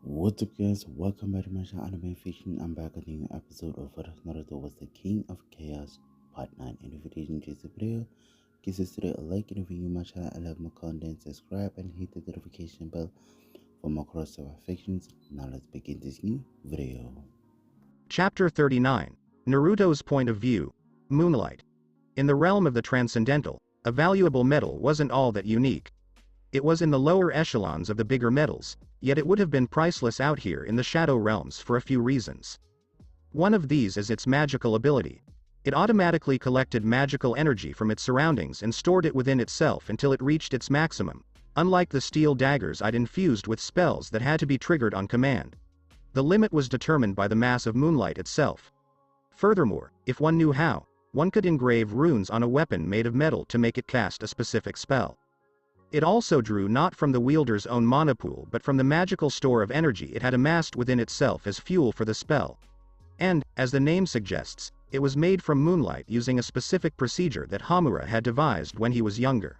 What's up, guys? Welcome back to my channel, Anime Fiction. I'm back with a new episode of Naruto was the King of Chaos, Part 9. And if you did enjoy this video, give this video a like, and if you're new to my channel, I love my content, subscribe, and hit the notification bell for more crossover fictions. Now let's begin this new video. Chapter 39. Naruto's Point of View. Moonlight. In the realm of the transcendental, a valuable metal wasn't all that unique. It was in the lower echelons of the bigger metals, yet it would have been priceless out here in the shadow realms for a few reasons. One of these is its magical ability. It automatically collected magical energy from its surroundings and stored it within itself until it reached its maximum, unlike the steel daggers I'd infused with spells that had to be triggered on command. The limit was determined by the mass of moonlight itself. Furthermore, if one knew how, one could engrave runes on a weapon made of metal to make it cast a specific spell. It also drew not from the wielder's own mana pool but from the magical store of energy it had amassed within itself as fuel for the spell. And, as the name suggests, it was made from moonlight using a specific procedure that Hamura had devised when he was younger.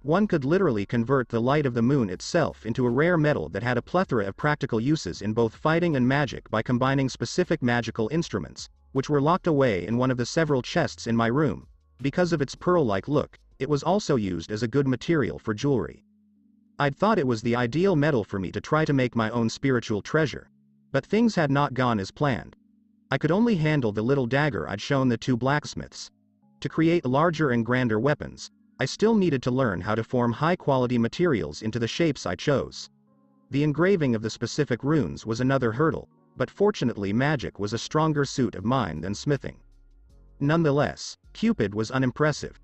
One could literally convert the light of the moon itself into a rare metal that had a plethora of practical uses in both fighting and magic by combining specific magical instruments, which were locked away in one of the several chests in my room. Because of its pearl-like look, it was also used as a good material for jewelry. I'd thought it was the ideal metal for me to try to make my own spiritual treasure. But things had not gone as planned. I could only handle the little dagger I'd shown the two blacksmiths. To create larger and grander weapons, I still needed to learn how to form high-quality materials into the shapes I chose. The engraving of the specific runes was another hurdle, but fortunately magic was a stronger suit of mine than smithing. Nonetheless, Cupid was unimpressive.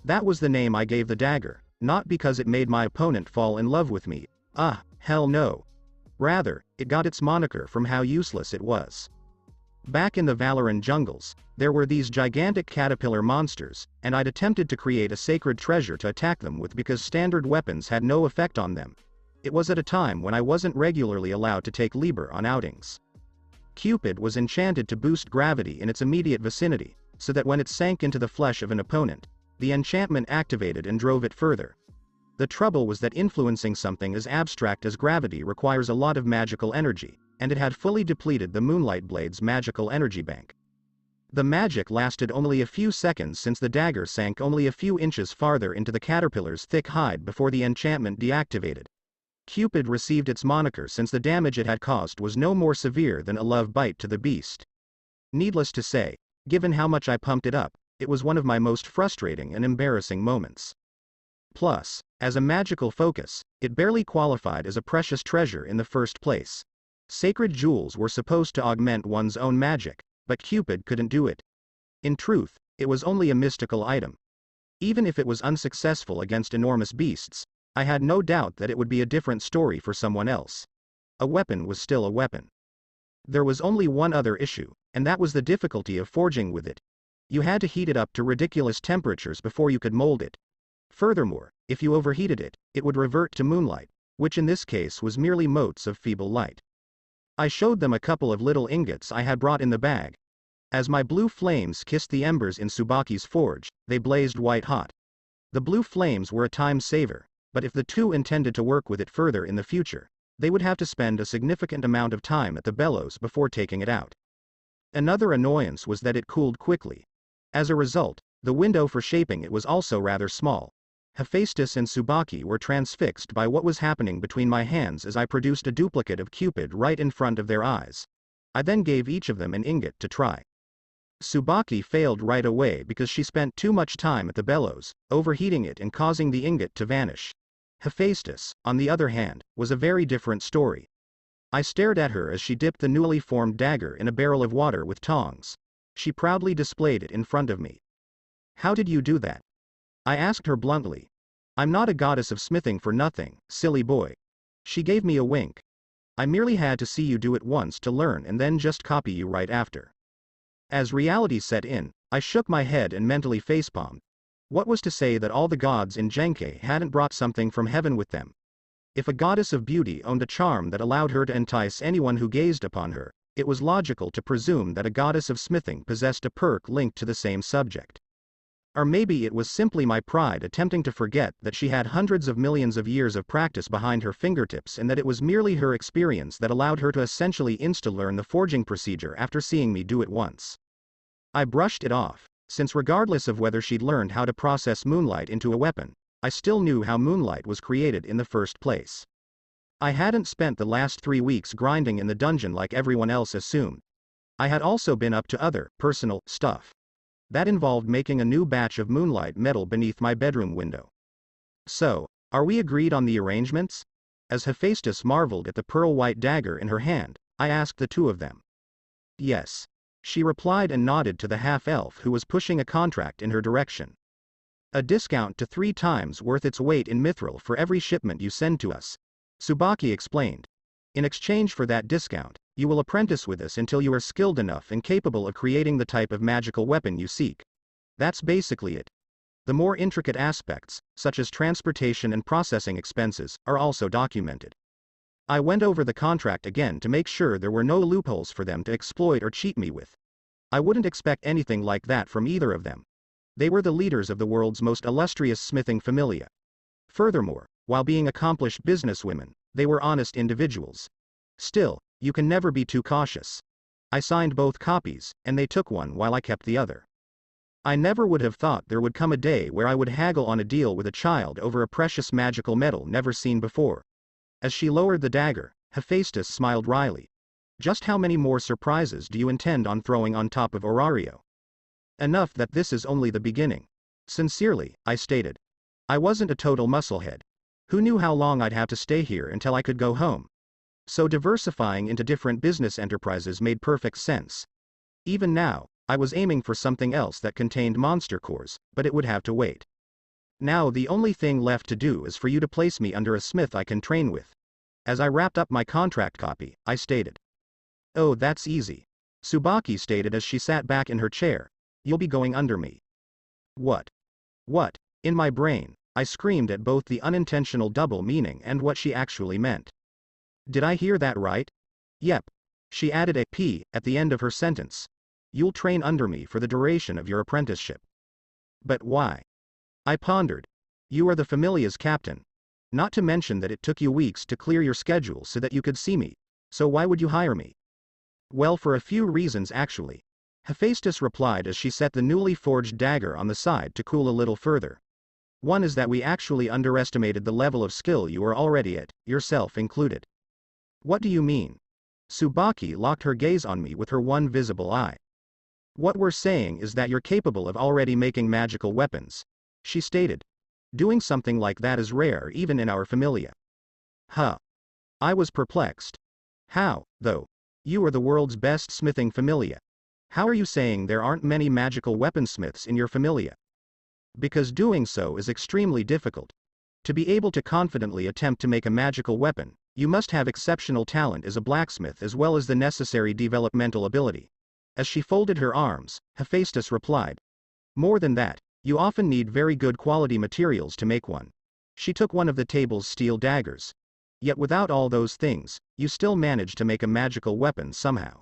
That was the name I gave the dagger, not because it made my opponent fall in love with me. Hell no. Rather, it got its moniker from how useless it was. Back in the Valoran jungles, there were these gigantic caterpillar monsters, and I'd attempted to create a sacred treasure to attack them with because standard weapons had no effect on them. It was at a time when I wasn't regularly allowed to take Liber on outings. Cupid was enchanted to boost gravity in its immediate vicinity, so that when it sank into the flesh of an opponent, the enchantment activated and drove it further. The trouble was that influencing something as abstract as gravity requires a lot of magical energy, and it had fully depleted the Moonlight Blade's magical energy bank. The magic lasted only a few seconds since the dagger sank only a few inches farther into the caterpillar's thick hide before the enchantment deactivated. Cupid received its moniker since the damage it had caused was no more severe than a love bite to the beast. Needless to say, given how much I pumped it up, it was one of my most frustrating and embarrassing moments. Plus, as a magical focus, it barely qualified as a precious treasure in the first place. Sacred jewels were supposed to augment one's own magic, but Cupid couldn't do it. In truth, it was only a mystical item. Even if it was unsuccessful against enormous beasts, I had no doubt that it would be a different story for someone else. A weapon was still a weapon. There was only one other issue, and that was the difficulty of forging with it. You had to heat it up to ridiculous temperatures before you could mold it. Furthermore, if you overheated it, it would revert to moonlight, which in this case was merely motes of feeble light. I showed them a couple of little ingots I had brought in the bag. As my blue flames kissed the embers in Tsubaki's forge, they blazed white hot. The blue flames were a time saver, but if the two intended to work with it further in the future, they would have to spend a significant amount of time at the bellows before taking it out. Another annoyance was that it cooled quickly. As a result, the window for shaping it was also rather small. Hephaestus and Tsubaki were transfixed by what was happening between my hands as I produced a duplicate of Cupid right in front of their eyes. I then gave each of them an ingot to try. Tsubaki failed right away because she spent too much time at the bellows, overheating it and causing the ingot to vanish. Hephaestus, on the other hand, was a very different story. I stared at her as she dipped the newly formed dagger in a barrel of water with tongs. She proudly displayed it in front of me. "How did you do that?" I asked her bluntly. "I'm not a goddess of smithing for nothing, silly boy." She gave me a wink. "I merely had to see you do it once to learn and then just copy you right after." As reality set in, I shook my head and mentally facepalmed. What was to say that all the gods in Genkei hadn't brought something from heaven with them? If a goddess of beauty owned a charm that allowed her to entice anyone who gazed upon her, it was logical to presume that a goddess of smithing possessed a perk linked to the same subject. Or maybe it was simply my pride attempting to forget that she had hundreds of millions of years of practice behind her fingertips and that it was merely her experience that allowed her to essentially insta-learn the forging procedure after seeing me do it once. I brushed it off, since regardless of whether she'd learned how to process moonlight into a weapon, I still knew how moonlight was created in the first place. I hadn't spent the last 3 weeks grinding in the dungeon like everyone else assumed. I had also been up to other, personal, stuff. That involved making a new batch of moonlight metal beneath my bedroom window. So, are we agreed on the arrangements? As Hephaestus marveled at the pearl-white dagger in her hand, I asked the two of them. Yes. She replied and nodded to the half-elf who was pushing a contract in her direction. A discount to 3 times worth its weight in mithril for every shipment you send to us, Tsubaki explained. In exchange for that discount, you will apprentice with us until you are skilled enough and capable of creating the type of magical weapon you seek. That's basically it. The more intricate aspects, such as transportation and processing expenses, are also documented. I went over the contract again to make sure there were no loopholes for them to exploit or cheat me with. I wouldn't expect anything like that from either of them. They were the leaders of the world's most illustrious smithing familia. Furthermore, while being accomplished businesswomen, they were honest individuals. Still, you can never be too cautious. I signed both copies, and they took one while I kept the other. I never would have thought there would come a day where I would haggle on a deal with a child over a precious magical metal never seen before. As she lowered the dagger, Hephaestus smiled wryly. Just how many more surprises do you intend on throwing on top of Orario? Enough that this is only the beginning. Sincerely, I stated. I wasn't a total musclehead. Who knew how long I'd have to stay here until I could go home? So diversifying into different business enterprises made perfect sense. Even now, I was aiming for something else that contained monster cores, but it would have to wait. Now the only thing left to do is for you to place me under a smith I can train with. As I wrapped up my contract copy, I stated. Oh, that's easy. Tsubaki stated as she sat back in her chair. You'll be going under me. What? What? In my brain, I screamed at both the unintentional double meaning and what she actually meant. Did I hear that right? Yep. She added a P at the end of her sentence. You'll train under me for the duration of your apprenticeship. But why? I pondered. You are the familia's captain. Not to mention that it took you weeks to clear your schedule so that you could see me. So why would you hire me? Well, for a few reasons actually. Hephaestus replied as she set the newly forged dagger on the side to cool a little further. One is that we actually underestimated the level of skill you are already at, yourself included. What do you mean? Tsubaki locked her gaze on me with her one visible eye. What we're saying is that you're capable of already making magical weapons, she stated. Doing something like that is rare even in our familia. Huh. I was perplexed. How, though? You are the world's best smithing familia. How are you saying there aren't many magical weaponsmiths in your familia? Because doing so is extremely difficult. To be able to confidently attempt to make a magical weapon, you must have exceptional talent as a blacksmith as well as the necessary developmental ability. As she folded her arms, Hephaestus replied. More than that, you often need very good quality materials to make one. She took one of the table's steel daggers. Yet without all those things, you still manage to make a magical weapon somehow.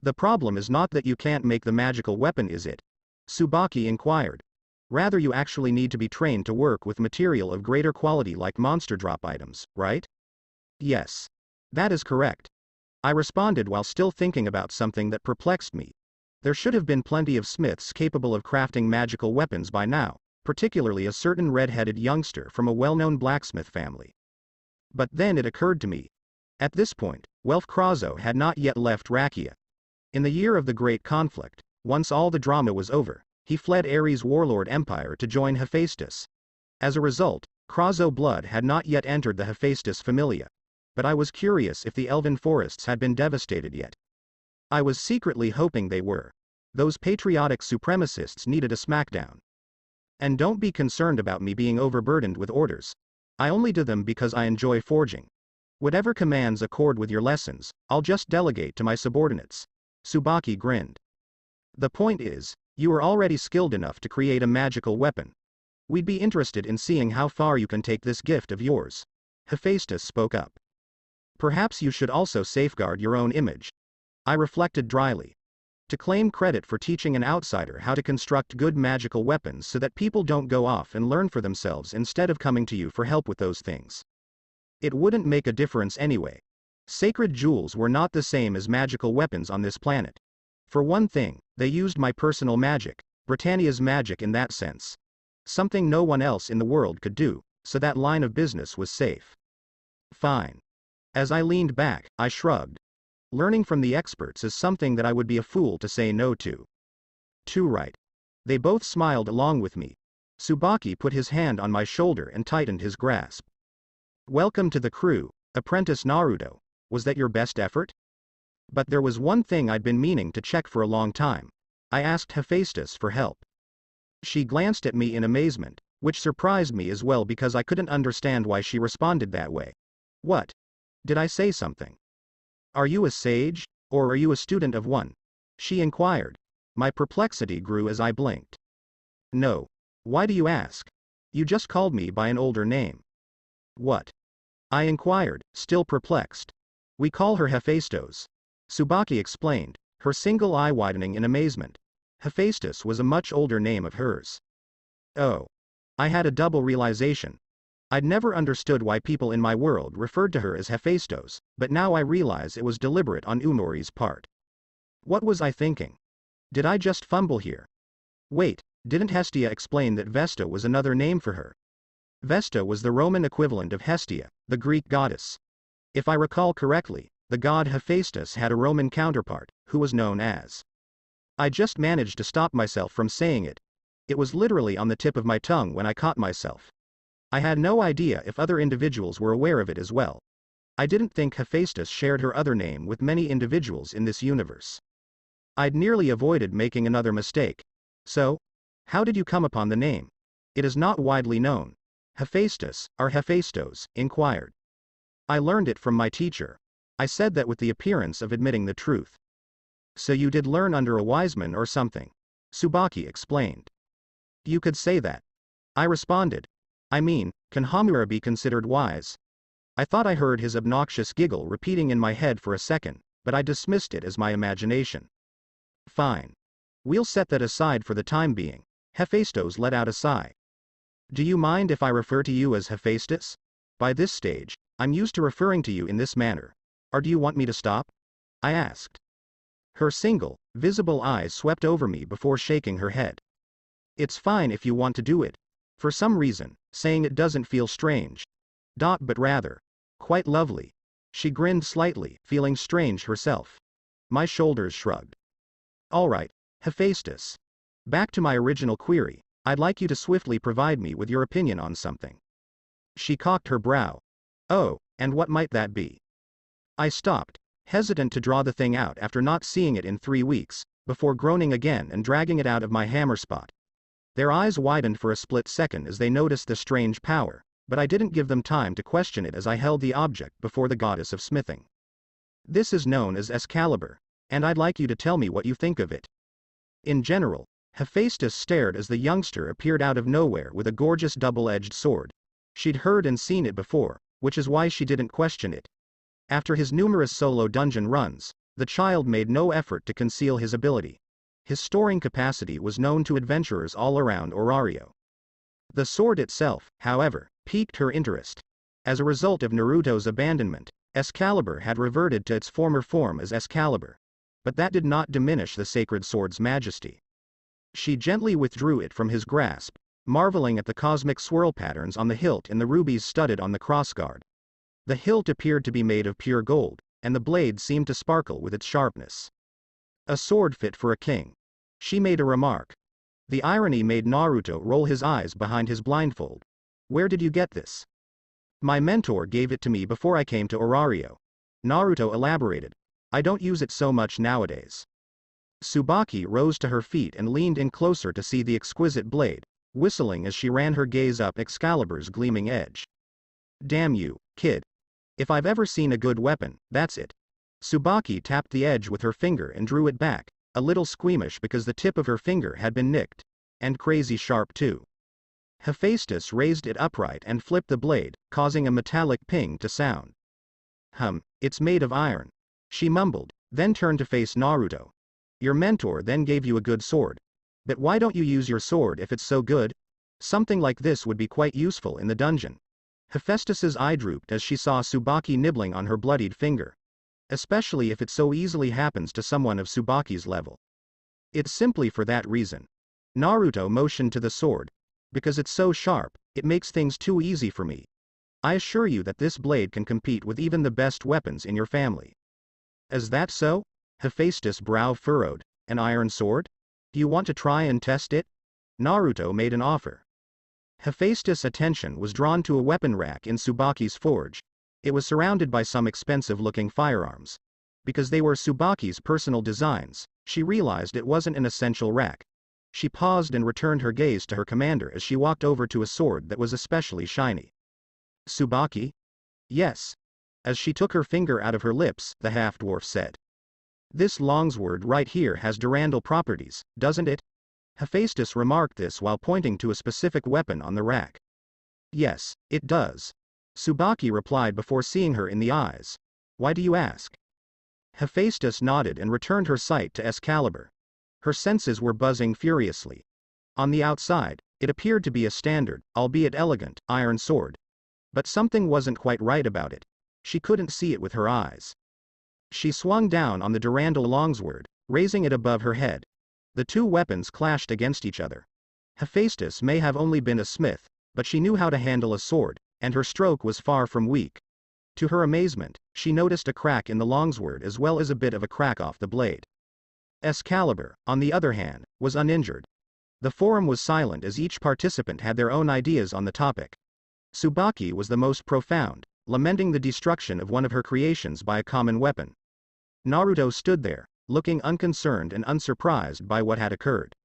The problem is not that you can't make the magical weapon, is it? Tsubaki inquired. Rather, you actually need to be trained to work with material of greater quality like monster drop items, right? Yes. That is correct. I responded while still thinking about something that perplexed me. There should have been plenty of smiths capable of crafting magical weapons by now, particularly a certain red-headed youngster from a well-known blacksmith family. But then it occurred to me. At this point, Welf Krazo had not yet left Rakia. In the year of the Great Conflict, once all the drama was over, he fled Ares' warlord empire to join Hephaestus. As a result, Krazo blood had not yet entered the Hephaestus familia. But I was curious if the elven forests had been devastated yet. I was secretly hoping they were. Those patriotic supremacists needed a smackdown. And don't be concerned about me being overburdened with orders. I only do them because I enjoy forging. Whatever commands accord with your lessons, I'll just delegate to my subordinates. Tsubaki grinned. The point is, you are already skilled enough to create a magical weapon. We'd be interested in seeing how far you can take this gift of yours. Hephaestus spoke up. Perhaps you should also safeguard your own image. I reflected dryly. To claim credit for teaching an outsider how to construct good magical weapons so that people don't go off and learn for themselves instead of coming to you for help with those things. It wouldn't make a difference anyway. Sacred jewels were not the same as magical weapons on this planet. For one thing, they used my personal magic, Britannia's magic in that sense. Something no one else in the world could do, so that line of business was safe. Fine. As I leaned back, I shrugged. Learning from the experts is something that I would be a fool to say no to. Too right. They both smiled along with me. Tsubaki put his hand on my shoulder and tightened his grasp. Welcome to the crew, Apprentice Naruto. Was that your best effort? But there was one thing I'd been meaning to check for a long time. I asked Hephaestus for help. She glanced at me in amazement, which surprised me as well because I couldn't understand why she responded that way. What? Did I say something? Are you a sage, or are you a student of one? She inquired. My perplexity grew as I blinked. No. Why do you ask? You just called me by an older name. What? I inquired, still perplexed. We call her Hephaestos. Tsubaki explained, her single eye widening in amazement. Hephaestus was a much older name of hers. Oh. I had a double realization. I'd never understood why people in my world referred to her as Hephaestos, but now I realize it was deliberate on Umori's part. What was I thinking? Did I just fumble here? Wait, didn't Hestia explain that Vesta was another name for her? Vesta was the Roman equivalent of Hestia, the Greek goddess. If I recall correctly, the god Hephaestus had a Roman counterpart, who was known as. I just managed to stop myself from saying it. It was literally on the tip of my tongue when I caught myself. I had no idea if other individuals were aware of it as well. I didn't think Hephaestus shared her other name with many individuals in this universe. I'd nearly avoided making another mistake. So? How did you come upon the name? It is not widely known. Hephaestus, or Hephaestos, inquired. I learned it from my teacher. I said that with the appearance of admitting the truth. So you did learn under a wise man or something? Tsubaki explained. You could say that. I responded. I mean, can Hamura be considered wise? I thought I heard his obnoxious giggle repeating in my head for a second, but I dismissed it as my imagination. Fine. We'll set that aside for the time being. Hephaestos let out a sigh. Do you mind if I refer to you as Hephaestus? By this stage, I'm used to referring to you in this manner. Or do you want me to stop? I asked. Her single, visible eyes swept over me before shaking her head. It's fine if you want to do it. For some reason, saying it doesn't feel strange. But rather, quite lovely. She grinned slightly, feeling strange herself. My shoulders shrugged. All right, Hephaestus. Back to my original query, I'd like you to swiftly provide me with your opinion on something. She cocked her brow. Oh, and what might that be? I stopped, hesitant to draw the thing out after not seeing it in 3 weeks, before groaning again and dragging it out of my hammer spot. Their eyes widened for a split second as they noticed the strange power, but I didn't give them time to question it as I held the object before the goddess of smithing. This is known as Excalibur, and I'd like you to tell me what you think of it. In general, Hephaestus stared as the youngster appeared out of nowhere with a gorgeous double-edged sword. She'd heard and seen it before, which is why she didn't question it. After his numerous solo dungeon runs, the child made no effort to conceal his ability. His storing capacity was known to adventurers all around Orario. The sword itself, however, piqued her interest. As a result of Naruto's abandonment, Excalibur had reverted to its former form as Excalibur. But that did not diminish the sacred sword's majesty. She gently withdrew it from his grasp, marveling at the cosmic swirl patterns on the hilt and the rubies studded on the crossguard. The hilt appeared to be made of pure gold, and the blade seemed to sparkle with its sharpness. A sword fit for a king. She made a remark. The irony made Naruto roll his eyes behind his blindfold. Where did you get this? My mentor gave it to me before I came to Orario. Naruto elaborated. I don't use it so much nowadays. Tsubaki rose to her feet and leaned in closer to see the exquisite blade, whistling as she ran her gaze up Excalibur's gleaming edge. Damn you, kid. If I've ever seen a good weapon, that's it. Tsubaki tapped the edge with her finger and drew it back, a little squeamish because the tip of her finger had been nicked. And crazy sharp too. Hephaestus raised it upright and flipped the blade, causing a metallic ping to sound. It's made of iron. She mumbled, then turned to face Naruto. Your mentor then gave you a good sword. But why don't you use your sword if it's so good? Something like this would be quite useful in the dungeon. Hephaestus's eye drooped as she saw Tsubaki nibbling on her bloodied finger. Especially if it so easily happens to someone of Tsubaki's level. It's simply for that reason. Naruto motioned to the sword. Because it's so sharp, it makes things too easy for me. I assure you that this blade can compete with even the best weapons in your family. Is that so? Hephaestus' brow furrowed. An iron sword? Do you want to try and test it? Naruto made an offer. Hephaestus' attention was drawn to a weapon rack in Tsubaki's forge. It was surrounded by some expensive-looking firearms. Because they were Tsubaki's personal designs, she realized it wasn't an essential rack. She paused and returned her gaze to her commander as she walked over to a sword that was especially shiny. Tsubaki? Yes. As she took her finger out of her lips, the half-dwarf said. This longsword right here has Durandal properties, doesn't it? Hephaestus remarked this while pointing to a specific weapon on the rack. Yes, it does. Tsubaki replied before seeing her in the eyes. Why do you ask? Hephaestus nodded and returned her sight to Excalibur. Her senses were buzzing furiously. On the outside, it appeared to be a standard, albeit elegant, iron sword. But something wasn't quite right about it. She couldn't see it with her eyes. She swung down on the Durandal longsword, raising it above her head. The two weapons clashed against each other. Hephaestus may have only been a smith, but she knew how to handle a sword, and her stroke was far from weak. To her amazement, she noticed a crack in the longsword as well as a bit of a crack off the blade. Excalibur, on the other hand, was uninjured. The forum was silent as each participant had their own ideas on the topic. Tsubaki was the most profound, lamenting the destruction of one of her creations by a common weapon. Naruto stood there, looking unconcerned and unsurprised by what had occurred.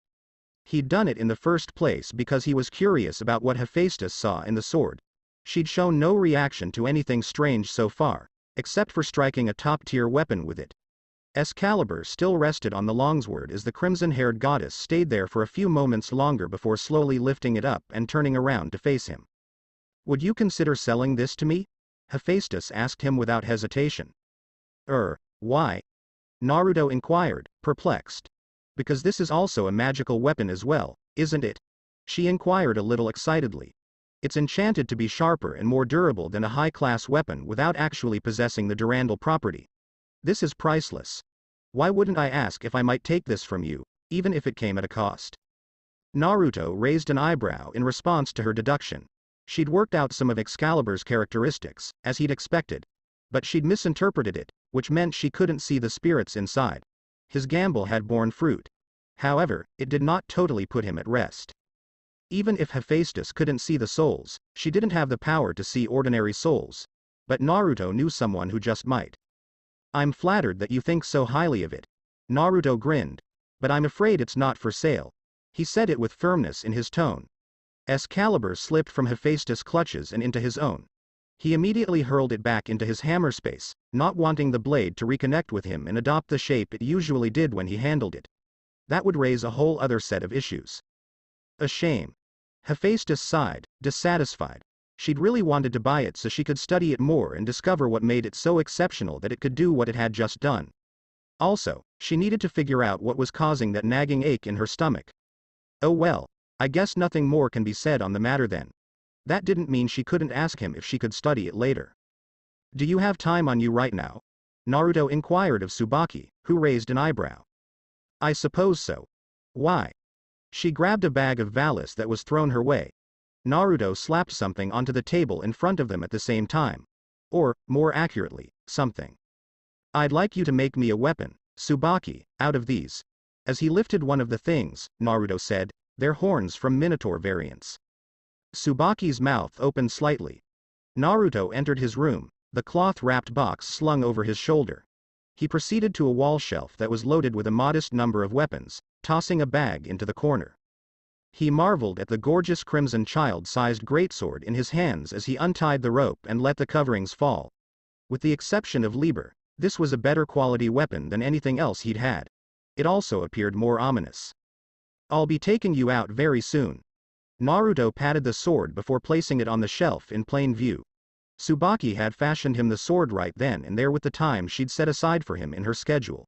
He'd done it in the first place because he was curious about what Hephaestus saw in the sword. She'd shown no reaction to anything strange so far, except for striking a top-tier weapon with it. Excalibur still rested on the longsword as the crimson-haired goddess stayed there for a few moments longer before slowly lifting it up and turning around to face him. Would you consider selling this to me? Hephaestus asked him without hesitation. Why? Naruto inquired, perplexed. Because this is also a magical weapon as well, isn't it? She inquired a little excitedly. It's enchanted to be sharper and more durable than a high-class weapon without actually possessing the Durandal property. This is priceless. Why wouldn't I ask if I might take this from you, even if it came at a cost? Naruto raised an eyebrow in response to her deduction. She'd worked out some of Excalibur's characteristics, as he'd expected. But she'd misinterpreted it, which meant she couldn't see the spirits inside. His gamble had borne fruit. However, it did not totally put him at rest. Even if Hephaestus couldn't see the souls, she didn't have the power to see ordinary souls. But Naruto knew someone who just might. I'm flattered that you think so highly of it. Naruto grinned. But I'm afraid it's not for sale. He said it with firmness in his tone. Excalibur slipped from Hephaestus' clutches and into his own. He immediately hurled it back into his hammer space, not wanting the blade to reconnect with him and adopt the shape it usually did when he handled it. That would raise a whole other set of issues. A shame. Hephaestus sighed, dissatisfied. She'd really wanted to buy it so she could study it more and discover what made it so exceptional that it could do what it had just done. Also, she needed to figure out what was causing that nagging ache in her stomach. Oh well, I guess nothing more can be said on the matter then. That didn't mean she couldn't ask him if she could study it later. Do you have time on you right now? Naruto inquired of Tsubaki, who raised an eyebrow. I suppose so. Why? She grabbed a bag of valise that was thrown her way. Naruto slapped something onto the table in front of them at the same time. Or, more accurately, something. I'd like you to make me a weapon, Tsubaki, out of these. As he lifted one of the things, Naruto said, they're horns from Minotaur variants. Tsubaki's mouth opened slightly. Naruto entered his room, the cloth-wrapped box slung over his shoulder. He proceeded to a wall shelf that was loaded with a modest number of weapons, tossing a bag into the corner. He marveled at the gorgeous crimson child-sized greatsword in his hands as he untied the rope and let the coverings fall. With the exception of Liber, this was a better quality weapon than anything else he'd had. It also appeared more ominous. I'll be taking you out very soon. Naruto patted the sword before placing it on the shelf in plain view. Tsubaki had fashioned him the sword right then and there with the time she'd set aside for him in her schedule.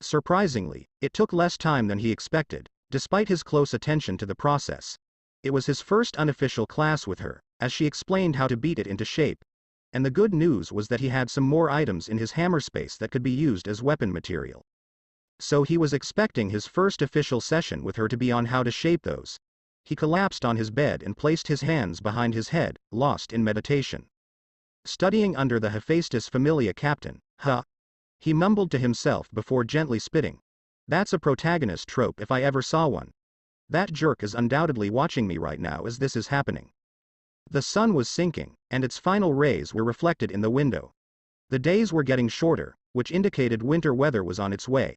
Surprisingly, it took less time than he expected, despite his close attention to the process. It was his first unofficial class with her, as she explained how to beat it into shape. And the good news was that he had some more items in his hammer space that could be used as weapon material. So he was expecting his first official session with her to be on how to shape those. He collapsed on his bed and placed his hands behind his head, lost in meditation. Studying under the Hephaestus Familia captain, he mumbled to himself before gently spitting. That's a protagonist trope if I ever saw one. That jerk is undoubtedly watching me right now as this is happening. The sun was sinking, and its final rays were reflected in the window. The days were getting shorter, which indicated winter weather was on its way.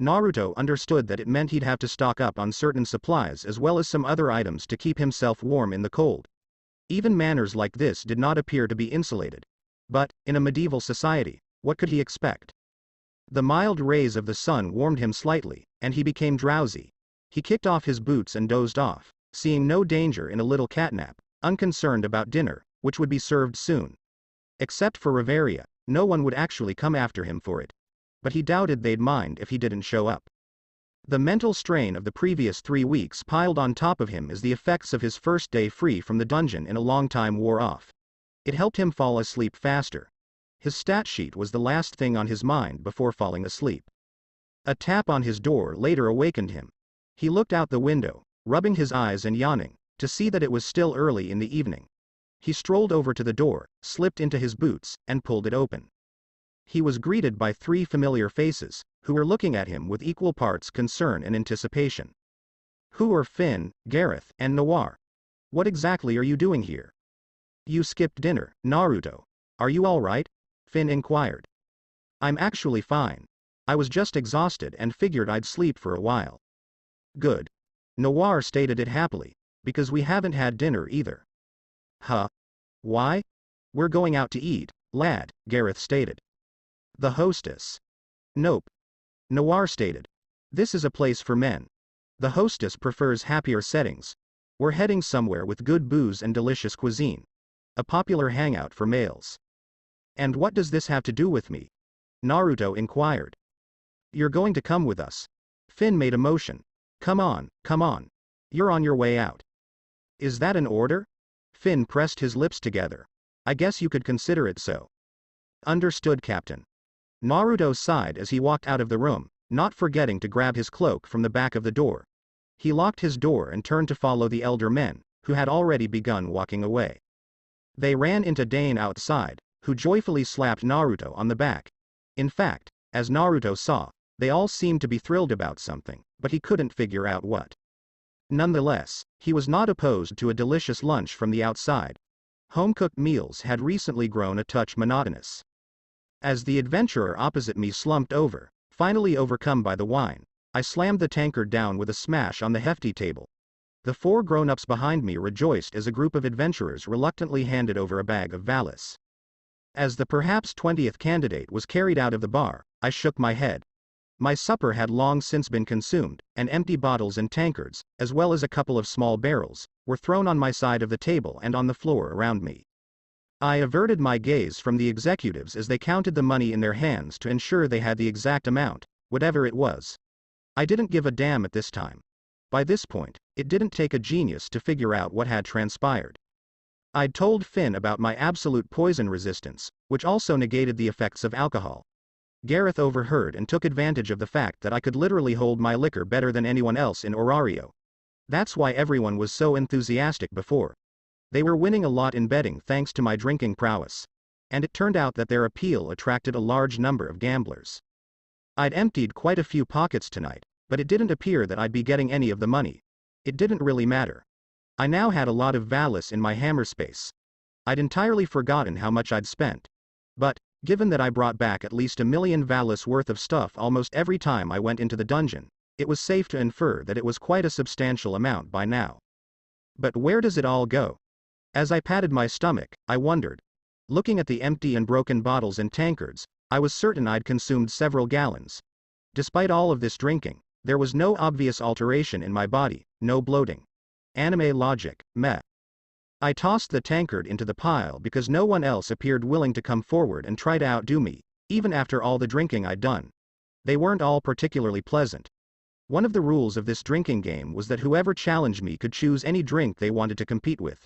Naruto understood that it meant he'd have to stock up on certain supplies as well as some other items to keep himself warm in the cold. Even manners like this did not appear to be insulated. But, in a medieval society, what could he expect? The mild rays of the sun warmed him slightly, and he became drowsy. He kicked off his boots and dozed off, seeing no danger in a little catnap, unconcerned about dinner, which would be served soon. Except for Riveria, no one would actually come after him for it. But he doubted they'd mind if he didn't show up. The mental strain of the previous 3 weeks piled on top of him as the effects of his first day free from the dungeon in a long time wore off. It helped him fall asleep faster. His stat sheet was the last thing on his mind before falling asleep. A tap on his door later awakened him. He looked out the window, rubbing his eyes and yawning, to see that it was still early in the evening. He strolled over to the door, slipped into his boots, and pulled it open. He was greeted by 3 familiar faces, who were looking at him with equal parts concern and anticipation. Who are Finn, Gareth, and Noir? What exactly are you doing here? You skipped dinner, Naruto. Are you all right? Finn inquired. I'm actually fine. I was just exhausted and figured I'd sleep for a while. Good. Noir stated it happily, because we haven't had dinner either. Why? We're going out to eat, lad, Gareth stated. The hostess. Nope. Noir stated. This is a place for men. The hostess prefers happier settings. We're heading somewhere with good booze and delicious cuisine. A popular hangout for males. And what does this have to do with me? Naruto inquired. You're going to come with us. Finn made a motion. Come on, come on. You're on your way out. Is that an order? Finn pressed his lips together. I guess you could consider it so. Understood, Captain. Naruto sighed as he walked out of the room, not forgetting to grab his cloak from the back of the door. He locked his door and turned to follow the elder men, who had already begun walking away. They ran into Dane outside, who joyfully slapped Naruto on the back. In fact, as Naruto saw, they all seemed to be thrilled about something, but he couldn't figure out what. Nonetheless, he was not opposed to a delicious lunch from the outside. Home-cooked meals had recently grown a touch monotonous. As the adventurer opposite me slumped over, finally overcome by the wine, I slammed the tankard down with a smash on the hefty table. The 4 grown-ups behind me rejoiced as a group of adventurers reluctantly handed over a bag of Valis. As the perhaps 20th candidate was carried out of the bar, I shook my head. My supper had long since been consumed, and empty bottles and tankards, as well as a couple of small barrels, were thrown on my side of the table and on the floor around me. I averted my gaze from the executives as they counted the money in their hands to ensure they had the exact amount, whatever it was. I didn't give a damn at this time. By this point, it didn't take a genius to figure out what had transpired. I'd told Finn about my absolute poison resistance, which also negated the effects of alcohol. Gareth overheard and took advantage of the fact that I could literally hold my liquor better than anyone else in Orario. That's why everyone was so enthusiastic before. They were winning a lot in betting thanks to my drinking prowess. And it turned out that their appeal attracted a large number of gamblers. I'd emptied quite a few pockets tonight, but it didn't appear that I'd be getting any of the money. It didn't really matter. I now had a lot of Valis in my hammer space. I'd entirely forgotten how much I'd spent. But, given that I brought back at least 1 million Valis worth of stuff almost every time I went into the dungeon, it was safe to infer that it was quite a substantial amount by now. But where does it all go? As I patted my stomach, I wondered. Looking at the empty and broken bottles and tankards, I was certain I'd consumed several gallons. Despite all of this drinking, there was no obvious alteration in my body, no bloating. Anime logic, meh. I tossed the tankard into the pile because no one else appeared willing to come forward and try to outdo me, even after all the drinking I'd done. They weren't all particularly pleasant. One of the rules of this drinking game was that whoever challenged me could choose any drink they wanted to compete with.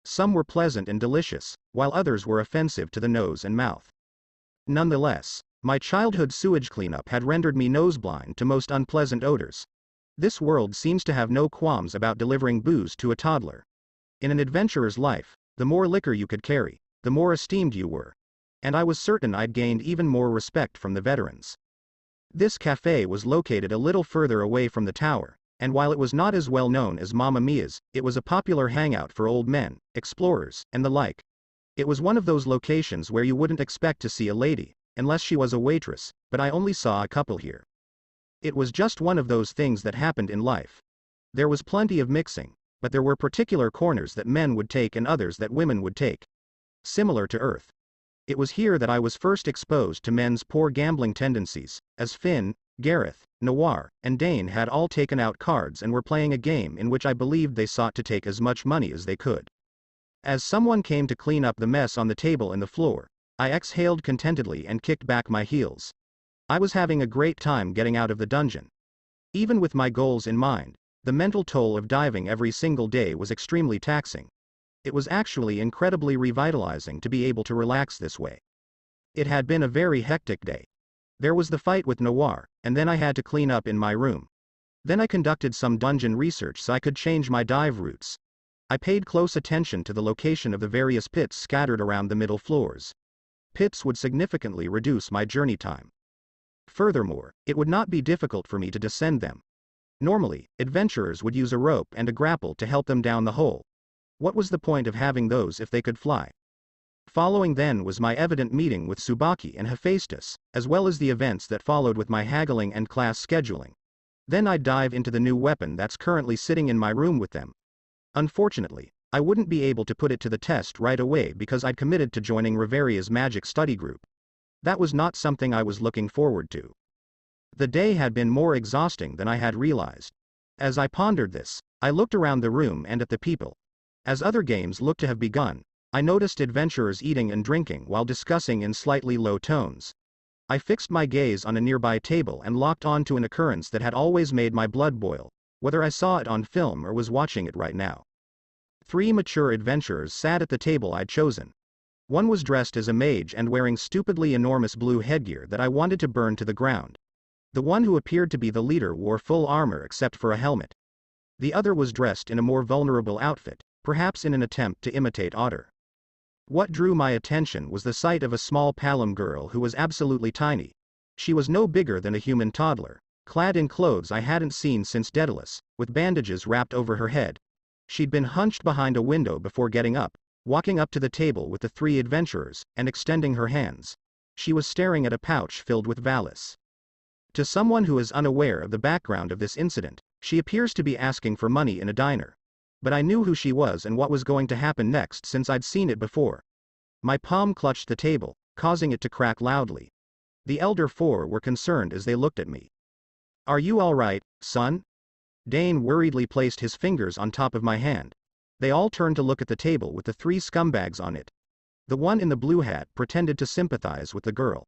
Some were pleasant and delicious, while others were offensive to the nose and mouth. Nonetheless, my childhood sewage cleanup had rendered me noseblind to most unpleasant odors. This world seems to have no qualms about delivering booze to a toddler. In an adventurer's life, the more liquor you could carry, the more esteemed you were. And I was certain I'd gained even more respect from the veterans. This cafe was located a little further away from the tower, and while it was not as well known as Mamma Mia's, it was a popular hangout for old men, explorers, and the like. It was one of those locations where you wouldn't expect to see a lady, unless she was a waitress, but I only saw a couple here. It was just one of those things that happened in life. There was plenty of mixing, but there were particular corners that men would take and others that women would take. Similar to Earth. It was here that I was first exposed to men's poor gambling tendencies, as Finn, Gareth, Noir, and Dane had all taken out cards and were playing a game in which I believed they sought to take as much money as they could. As someone came to clean up the mess on the table and the floor, I exhaled contentedly and kicked back my heels. I was having a great time getting out of the dungeon. Even with my goals in mind, the mental toll of diving every single day was extremely taxing. It was actually incredibly revitalizing to be able to relax this way. It had been a very hectic day. There was the fight with Noir, and then I had to clean up in my room. Then I conducted some dungeon research so I could change my dive routes. I paid close attention to the location of the various pits scattered around the middle floors. Pits would significantly reduce my journey time. Furthermore, it would not be difficult for me to descend them. Normally, adventurers would use a rope and a grapple to help them down the hole. What was the point of having those if they could fly? Following then was my evident meeting with Tsubaki and Hephaestus, as well as the events that followed with my haggling and class scheduling. Then I'd dive into the new weapon that's currently sitting in my room with them. Unfortunately, I wouldn't be able to put it to the test right away because I'd committed to joining Riveria's magic study group. That was not something I was looking forward to. The day had been more exhausting than I had realized. As I pondered this, I looked around the room and at the people. As other games looked to have begun, I noticed adventurers eating and drinking while discussing in slightly low tones. I fixed my gaze on a nearby table and locked on to an occurrence that had always made my blood boil, whether I saw it on film or was watching it right now. 3 mature adventurers sat at the table I'd chosen. One was dressed as a mage and wearing stupidly enormous blue headgear that I wanted to burn to the ground. The one who appeared to be the leader wore full armor except for a helmet. The other was dressed in a more vulnerable outfit, perhaps in an attempt to imitate Otter. What drew my attention was the sight of a small Palom girl who was absolutely tiny. She was no bigger than a human toddler, clad in clothes I hadn't seen since Daedalus, with bandages wrapped over her head. She'd been hunched behind a window before getting up, walking up to the table with the 3 adventurers, and extending her hands. She was staring at a pouch filled with Valis. To someone who is unaware of the background of this incident, she appears to be asking for money in a diner. But I knew who she was and what was going to happen next since I'd seen it before. My palm clutched the table, causing it to crack loudly. The elder 4 were concerned as they looked at me. "Are you all right, son?" Dane worriedly placed his fingers on top of my hand. They all turned to look at the table with the 3 scumbags on it. The one in the blue hat pretended to sympathize with the girl.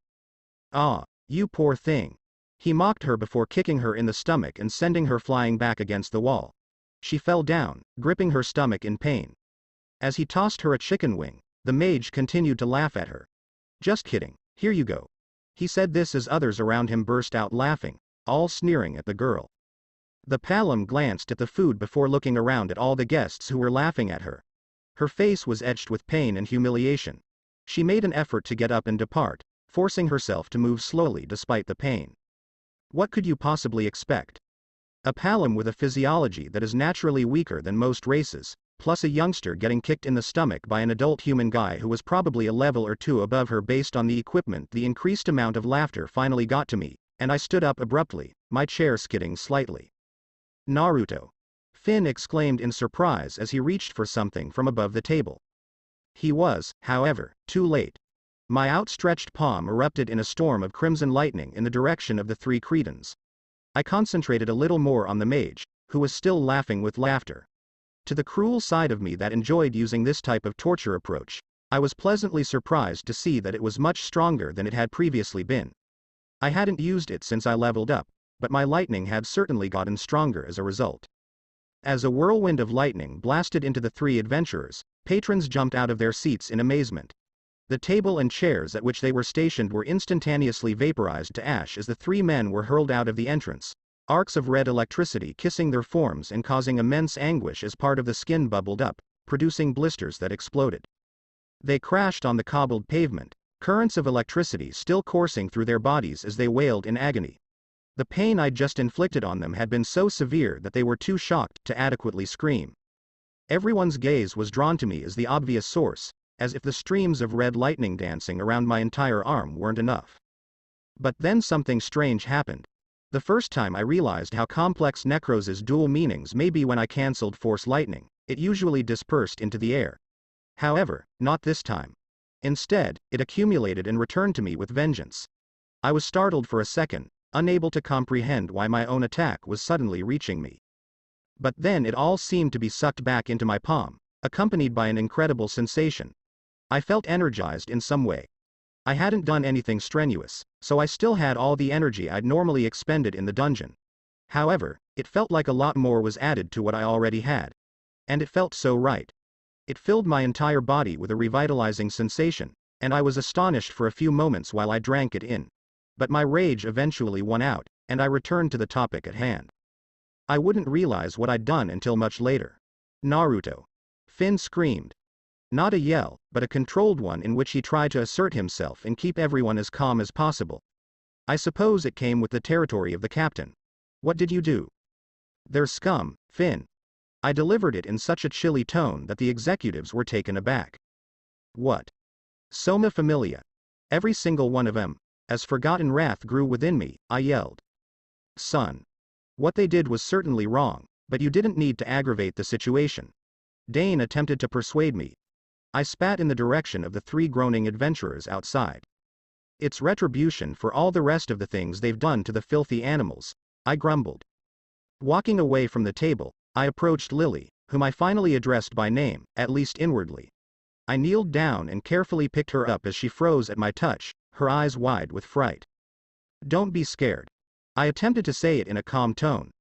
"Ah, you poor thing." He mocked her before kicking her in the stomach and sending her flying back against the wall. She fell down, gripping her stomach in pain. As he tossed her a chicken wing, the mage continued to laugh at her. "Just kidding, here you go." He said this as others around him burst out laughing, all sneering at the girl. The Palom glanced at the food before looking around at all the guests who were laughing at her. Her face was etched with pain and humiliation. She made an effort to get up and depart, forcing herself to move slowly despite the pain. What could you possibly expect? A Palom with a physiology that is naturally weaker than most races, plus a youngster getting kicked in the stomach by an adult human guy who was probably a level or 2 above her based on the equipment. The increased amount of laughter finally got to me, and I stood up abruptly, my chair skidding slightly. "Naruto!" Finn exclaimed in surprise as he reached for something from above the table. He was, however, too late. My outstretched palm erupted in a storm of crimson lightning in the direction of the 3 Cretans. I concentrated a little more on the mage, who was still laughing with laughter. To the cruel side of me that enjoyed using this type of torture approach, I was pleasantly surprised to see that it was much stronger than it had previously been. I hadn't used it since I leveled up, but my lightning had certainly gotten stronger as a result. As a whirlwind of lightning blasted into the three adventurers, patrons jumped out of their seats in amazement. The table and chairs at which they were stationed were instantaneously vaporized to ash as the three men were hurled out of the entrance, arcs of red electricity kissing their forms and causing immense anguish as part of the skin bubbled up, producing blisters that exploded. They crashed on the cobbled pavement, currents of electricity still coursing through their bodies as they wailed in agony. The pain I'd just inflicted on them had been so severe that they were too shocked to adequately scream. Everyone's gaze was drawn to me as the obvious source, as if the streams of red lightning dancing around my entire arm weren't enough. But then something strange happened. The first time I realized how complex Necros's dual meanings may be when I cancelled Force Lightning, it usually dispersed into the air. However, not this time. Instead, it accumulated and returned to me with vengeance. I was startled for a second, unable to comprehend why my own attack was suddenly reaching me. But then it all seemed to be sucked back into my palm, accompanied by an incredible sensation. I felt energized in some way. I hadn't done anything strenuous, so I still had all the energy I'd normally expended in the dungeon. However, it felt like a lot more was added to what I already had. And it felt so right. It filled my entire body with a revitalizing sensation, and I was astonished for a few moments while I drank it in. But my rage eventually won out, and I returned to the topic at hand. I wouldn't realize what I'd done until much later. Naruto. Finn screamed. Not a yell, but a controlled one in which he tried to assert himself and keep everyone as calm as possible. I suppose it came with the territory of the captain. What did you do? They're scum, Finn. I delivered it in such a chilly tone that the executives were taken aback. What? Soma Familia. Every single one of 'em. As forgotten wrath grew within me, I yelled. Son. What they did was certainly wrong, but you didn't need to aggravate the situation. Dane attempted to persuade me. I spat in the direction of the three groaning adventurers outside. It's retribution for all the rest of the things they've done to the filthy animals, I grumbled. Walking away from the table, I approached Lily, whom I finally addressed by name, at least inwardly. I kneeled down and carefully picked her up as she froze at my touch, her eyes wide with fright. Don't be scared. I attempted to say it in a calm tone.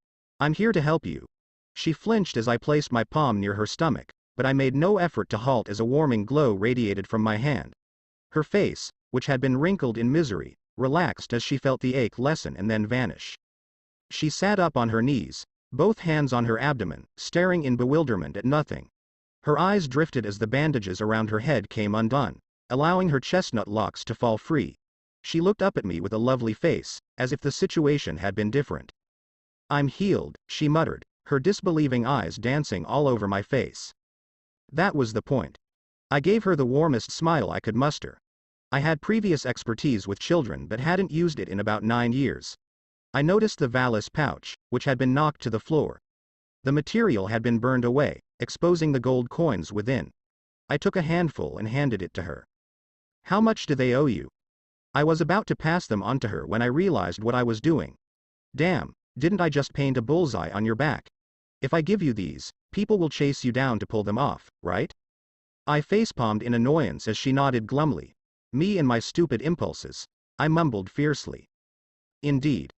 I'm here to help you. She flinched as I placed my palm near her stomach, but I made no effort to halt as a warming glow radiated from my hand. Her face, which had been wrinkled in misery, relaxed as she felt the ache lessen and then vanish. She sat up on her knees, both hands on her abdomen, staring in bewilderment at nothing. Her eyes drifted as the bandages around her head came undone, allowing her chestnut locks to fall free. She looked up at me with a lovely face, as if the situation had been different. I'm healed, she muttered, her disbelieving eyes dancing all over my face. That was the point. I gave her the warmest smile I could muster. I had previous expertise with children but hadn't used it in about 9 years. I noticed the valise pouch, which had been knocked to the floor. The material had been burned away, exposing the gold coins within. I took a handful and handed it to her. How much do they owe you? I was about to pass them on to her when I realized what I was doing. Damn, didn't I just paint a bullseye on your back? If I give you these, people will chase you down to pull them off, right? I facepalmed in annoyance as she nodded glumly. Me and my stupid impulses. I mumbled fiercely. Indeed.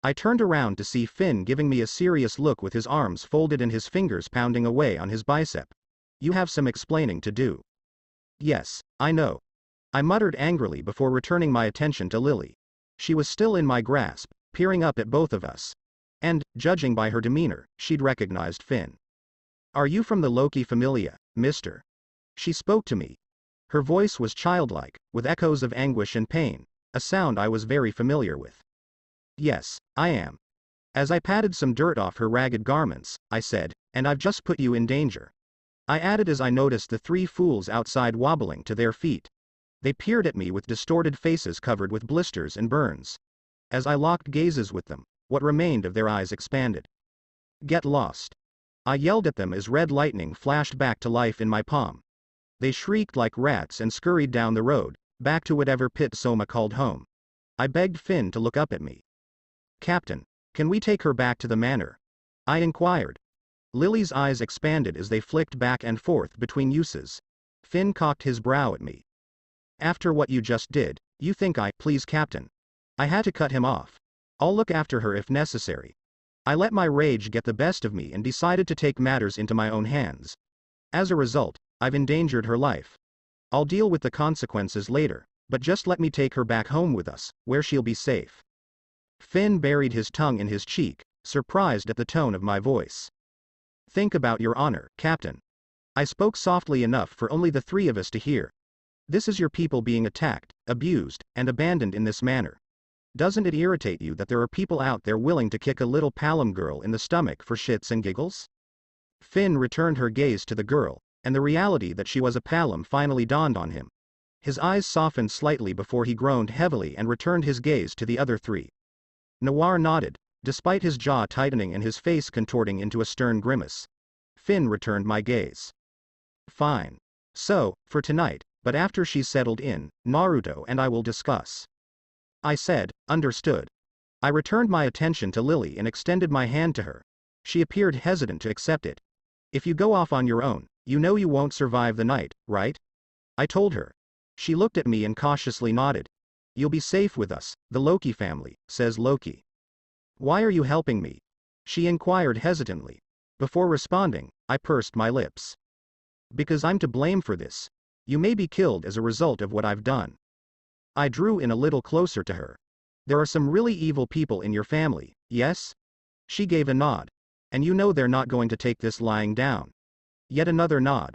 I turned around to see Finn giving me a serious look with his arms folded and his fingers pounding away on his bicep. You have some explaining to do. Yes, I know. I muttered angrily before returning my attention to Lily. She was still in my grasp, peering up at both of us. And, judging by her demeanor, she'd recognized Finn. Are you from the Loki Familia, mister? She spoke to me. Her voice was childlike, with echoes of anguish and pain, a sound I was very familiar with. Yes, I am. As I patted some dirt off her ragged garments, I said, and I've just put you in danger. I added as I noticed the three fools outside wobbling to their feet. They peered at me with distorted faces covered with blisters and burns. As I locked gazes with them, what remained of their eyes expanded. Get lost. I yelled at them as red lightning flashed back to life in my palm. They shrieked like rats and scurried down the road, back to whatever pit Soma called home. I begged Finn to look up at me. Captain, can we take her back to the manor? I inquired. Lily's eyes expanded as they flicked back and forth between uses. Finn cocked his brow at me. After what you just did, you think please Captain. I had to cut him off. I'll look after her if necessary. I let my rage get the best of me and decided to take matters into my own hands. As a result, I've endangered her life. I'll deal with the consequences later, but just let me take her back home with us, where she'll be safe. Finn buried his tongue in his cheek, surprised at the tone of my voice. Think about your honor, Captain. I spoke softly enough for only the three of us to hear. This is your people being attacked, abused, and abandoned in this manner. Doesn't it irritate you that there are people out there willing to kick a little Palom girl in the stomach for shits and giggles? Finn returned her gaze to the girl, and the reality that she was a Palom finally dawned on him. His eyes softened slightly before he groaned heavily and returned his gaze to the other three. Noir nodded, despite his jaw tightening and his face contorting into a stern grimace. Finn returned my gaze. Fine. So, for tonight, but after she's settled in, Naruto and I will discuss. I said, understood. I returned my attention to Lily and extended my hand to her. She appeared hesitant to accept it. If you go off on your own, you know you won't survive the night, right? I told her. She looked at me and cautiously nodded. You'll be safe with us, the Loki family, says Loki. Why are you helping me? She inquired hesitantly. Before responding, I pursed my lips. Because I'm to blame for this. You may be killed as a result of what I've done. I drew in a little closer to her. There are some really evil people in your family, yes? She gave a nod. And you know they're not going to take this lying down. Yet another nod.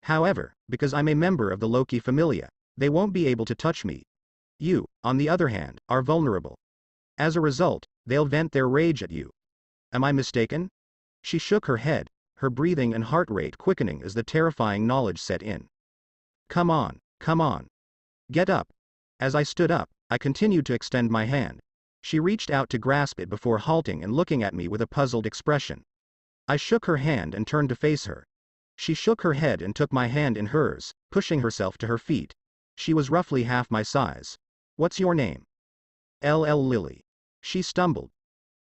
However, because I'm a member of the Loki familia, they won't be able to touch me. You, on the other hand, are vulnerable. As a result, they'll vent their rage at you. Am I mistaken? She shook her head, her breathing and heart rate quickening as the terrifying knowledge set in. Come on, come on. Get up. As I stood up, I continued to extend my hand. She reached out to grasp it before halting and looking at me with a puzzled expression. I shook her hand and turned to face her. She shook her head and took my hand in hers, pushing herself to her feet. She was roughly half my size. What's your name? LL Lily. She stumbled.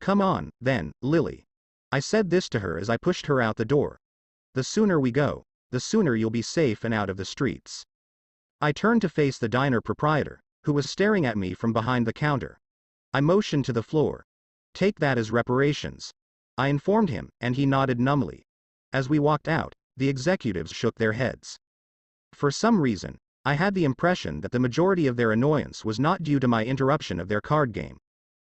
Come on, then, Lily. I said this to her as I pushed her out the door. The sooner we go, the sooner you'll be safe and out of the streets. I turned to face the diner proprietor, who was staring at me from behind the counter. I motioned to the floor. Take that as reparations. I informed him, and he nodded numbly. As we walked out, the executives shook their heads. For some reason, I had the impression that the majority of their annoyance was not due to my interruption of their card game.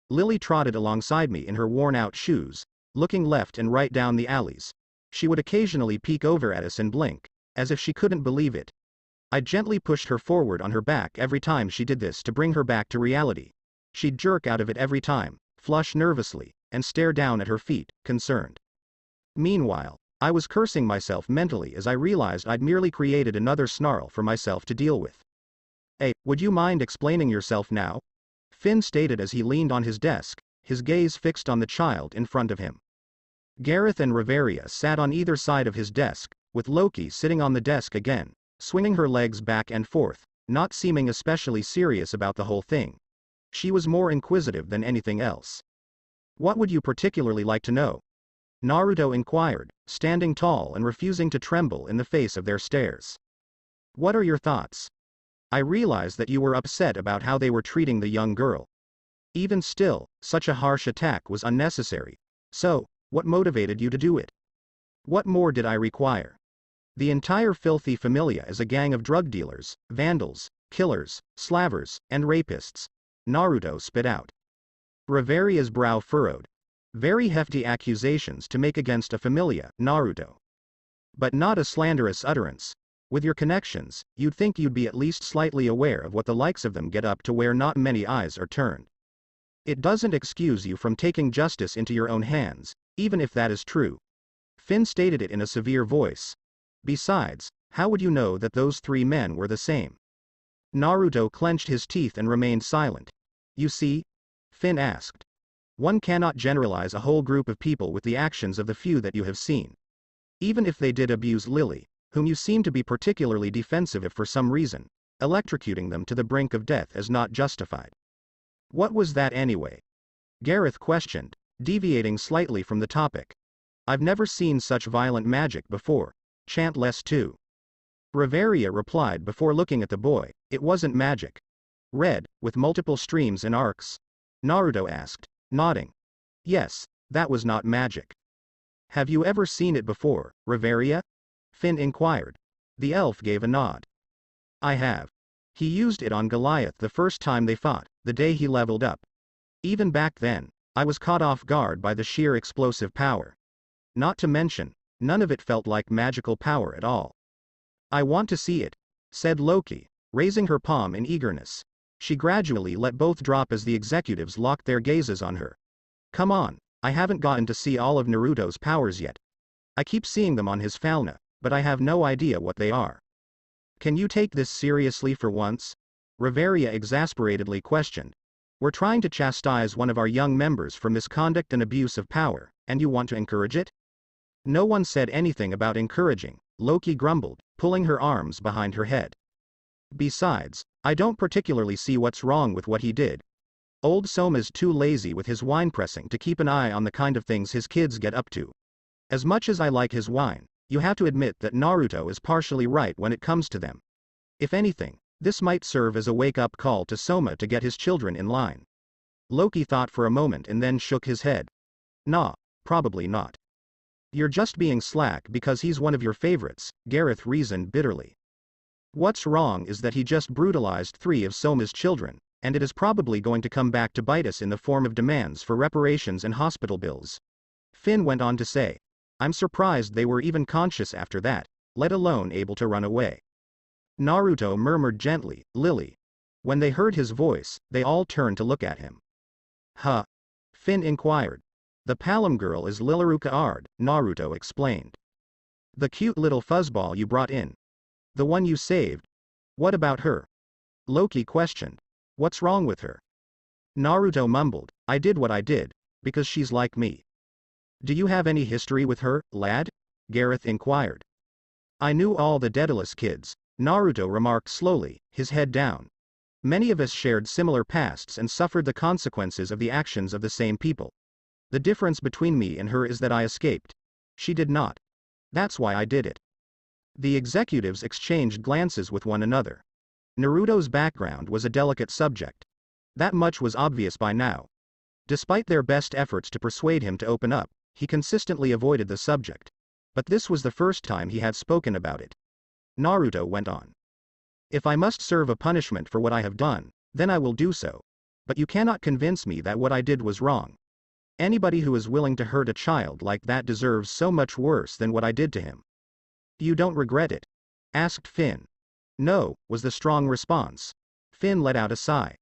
Lily trotted alongside me in her worn-out shoes, looking left and right down the alleys. She would occasionally peek over at us and blink, as if she couldn't believe it. I gently pushed her forward on her back every time she did this to bring her back to reality. She'd jerk out of it every time, flush nervously, and stare down at her feet, concerned. Meanwhile, I was cursing myself mentally as I realized I'd merely created another snarl for myself to deal with. Hey, would you mind explaining yourself now? Finn stated as he leaned on his desk, his gaze fixed on the child in front of him. Gareth and Reveria sat on either side of his desk, with Loki sitting on the desk again, swinging her legs back and forth, not seeming especially serious about the whole thing. She was more inquisitive than anything else. What would you particularly like to know? Naruto inquired, standing tall and refusing to tremble in the face of their stares. What are your thoughts? I realized that you were upset about how they were treating the young girl. Even still, such a harsh attack was unnecessary. So, what motivated you to do it? What more did I require? The entire filthy familia is a gang of drug dealers, vandals, killers, slavers, and rapists. Naruto spit out. Reveria's brow furrowed. Very hefty accusations to make against a familia, Naruto. But not a slanderous utterance. With your connections, you'd think you'd be at least slightly aware of what the likes of them get up to where not many eyes are turned. It doesn't excuse you from taking justice into your own hands, even if that is true. Finn stated it in a severe voice. Besides, how would you know that those three men were the same? Naruto clenched his teeth and remained silent. You see? Finn asked. One cannot generalize a whole group of people with the actions of the few that you have seen. Even if they did abuse Lily, whom you seem to be particularly defensive of for some reason, electrocuting them to the brink of death is not justified. What was that anyway? Gareth questioned, deviating slightly from the topic. I've never seen such violent magic before. Chant less too. Reveria replied before looking at the boy, it wasn't magic. Red, with multiple streams and arcs, Naruto asked, nodding. Yes, that was not magic. Have you ever seen it before, Reveria? Finn inquired. The elf gave a nod. I have. He used it on Goliath the first time they fought, the day he leveled up. Even back then, I was caught off guard by the sheer explosive power. Not to mention, none of it felt like magical power at all. I want to see it, said Loki, raising her palm in eagerness. She gradually let both drop as the executives locked their gazes on her. Come on, I haven't gotten to see all of Naruto's powers yet. I keep seeing them on his Falna, but I have no idea what they are. Can you take this seriously for once? Reveria exasperatedly questioned. We're trying to chastise one of our young members for misconduct and abuse of power, and you want to encourage it? No one said anything about encouraging, Loki grumbled, pulling her arms behind her head. Besides, I don't particularly see what's wrong with what he did. Old Soma's too lazy with his wine pressing to keep an eye on the kind of things his kids get up to. As much as I like his wine, you have to admit that Naruto is partially right when it comes to them. If anything, this might serve as a wake-up call to Soma to get his children in line. Loki thought for a moment and then shook his head. Nah, probably not. You're just being slack because he's one of your favorites, Gareth reasoned bitterly. What's wrong is that he just brutalized 3 of Soma's children, and it is probably going to come back to bite us in the form of demands for reparations and hospital bills. Finn went on to say. I'm surprised they were even conscious after that, let alone able to run away. Naruto murmured gently, Lily. When they heard his voice, they all turned to look at him. Huh? Finn inquired. The Palom girl is Lilaruka Ard, Naruto explained. The cute little fuzzball you brought in. The one you saved. What about her? Loki questioned. What's wrong with her? Naruto mumbled, I did what I did, because she's like me. Do you have any history with her, lad? Gareth inquired. I knew all the Daedalus kids, Naruto remarked slowly, his head down. Many of us shared similar pasts and suffered the consequences of the actions of the same people. The difference between me and her is that I escaped. She did not. That's why I did it. The executives exchanged glances with one another. Naruto's background was a delicate subject. That much was obvious by now. Despite their best efforts to persuade him to open up, he consistently avoided the subject. But this was the first time he had spoken about it. Naruto went on. If I must serve a punishment for what I have done, then I will do so. But you cannot convince me that what I did was wrong. Anybody who is willing to hurt a child like that deserves so much worse than what I did to him. You don't regret it? Asked Finn. No, was the strong response. Finn let out a sigh.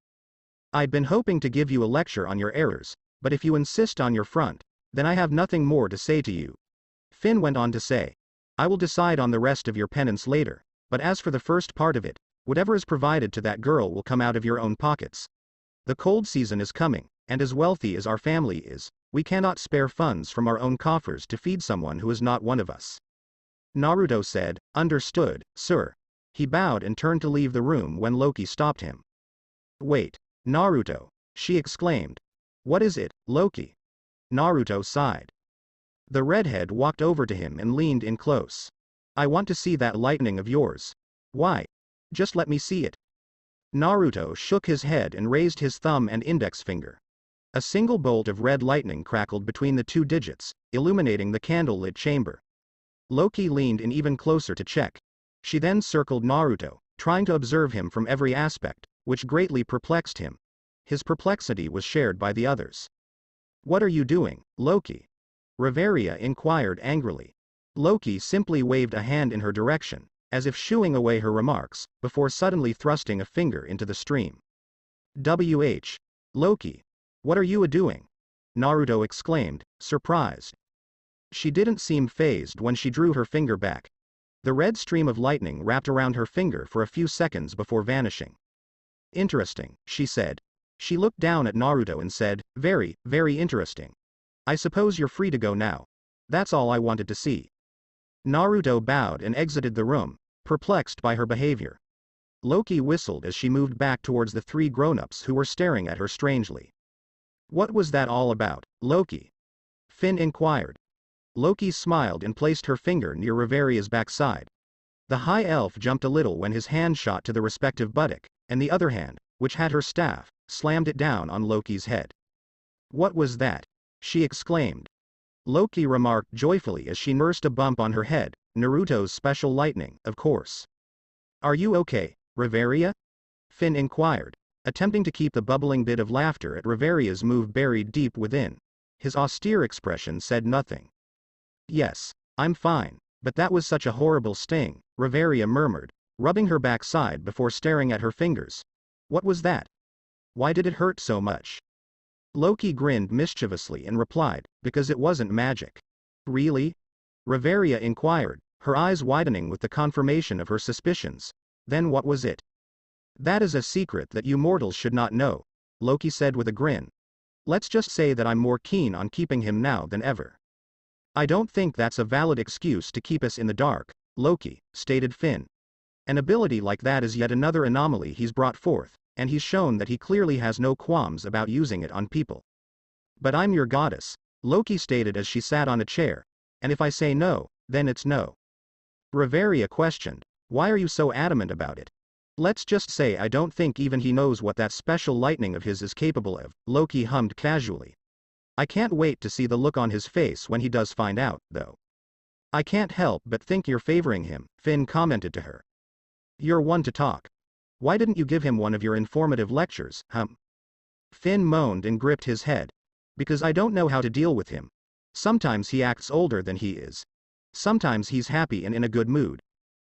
I'd been hoping to give you a lecture on your errors, but if you insist on your front, then I have nothing more to say to you. Finn went on to say. I will decide on the rest of your penance later, but as for the first part of it, whatever is provided to that girl will come out of your own pockets. The cold season is coming, and as wealthy as our family is, we cannot spare funds from our own coffers to feed someone who is not one of us. Naruto said, Understood, sir. He bowed and turned to leave the room when Loki stopped him. Wait, Naruto, she exclaimed. What is it, Loki? Naruto sighed. The redhead walked over to him and leaned in close. I want to see that lightning of yours. Why? Just let me see it. Naruto shook his head and raised his thumb and index finger. A single bolt of red lightning crackled between the 2 digits, illuminating the candle-lit chamber. Loki leaned in even closer to check. She then circled Naruto, trying to observe him from every aspect, which greatly perplexed him. His perplexity was shared by the others. What are you doing, Loki? Reveria inquired angrily. Loki simply waved a hand in her direction, as if shooing away her remarks, before suddenly thrusting a finger into the stream. Loki. What are you doing? Naruto exclaimed, surprised. She didn't seem fazed when she drew her finger back. The red stream of lightning wrapped around her finger for a few seconds before vanishing. Interesting, she said. She looked down at Naruto and said, very, very interesting. I suppose you're free to go now. That's all I wanted to see. Naruto bowed and exited the room, perplexed by her behavior. Loki whistled as she moved back towards the 3 grown-ups who were staring at her strangely. What was that all about, Loki? Finn inquired. Loki smiled and placed her finger near Reveria's backside. The high elf jumped a little when his hand shot to the respective buttock, and the other hand, which had her staff, slammed it down on Loki's head. "What was that?" she exclaimed. Loki remarked joyfully as she nursed a bump on her head. "Naruto's special lightning, of course." "Are you okay, Reveria?" Finn inquired, attempting to keep the bubbling bit of laughter at Reveria's move buried deep within. His austere expression said nothing. "Yes, I'm fine, but that was such a horrible sting," Reveria murmured, rubbing her backside before staring at her fingers. "What was that? Why did it hurt so much?" Loki grinned mischievously and replied, "Because it wasn't magic." "Really?" Reveria inquired, her eyes widening with the confirmation of her suspicions. "Then what was it?" "That is a secret that you mortals should not know," Loki said with a grin. "Let's just say that I'm more keen on keeping him now than ever." "I don't think that's a valid excuse to keep us in the dark, Loki," stated Finn. "An ability like that is yet another anomaly he's brought forth, and he's shown that he clearly has no qualms about using it on people." "But I'm your goddess," Loki stated as she sat on a chair, "and if I say no, then it's no." Reveria questioned, "Why are you so adamant about it?" "Let's just say I don't think even he knows what that special lightning of his is capable of," Loki hummed casually. "I can't wait to see the look on his face when he does find out, though." "I can't help but think you're favoring him," Finn commented to her. "You're one to talk. Why didn't you give him one of your informative lectures, Finn moaned and gripped his head. "Because I don't know how to deal with him. Sometimes he acts older than he is. Sometimes he's happy and in a good mood.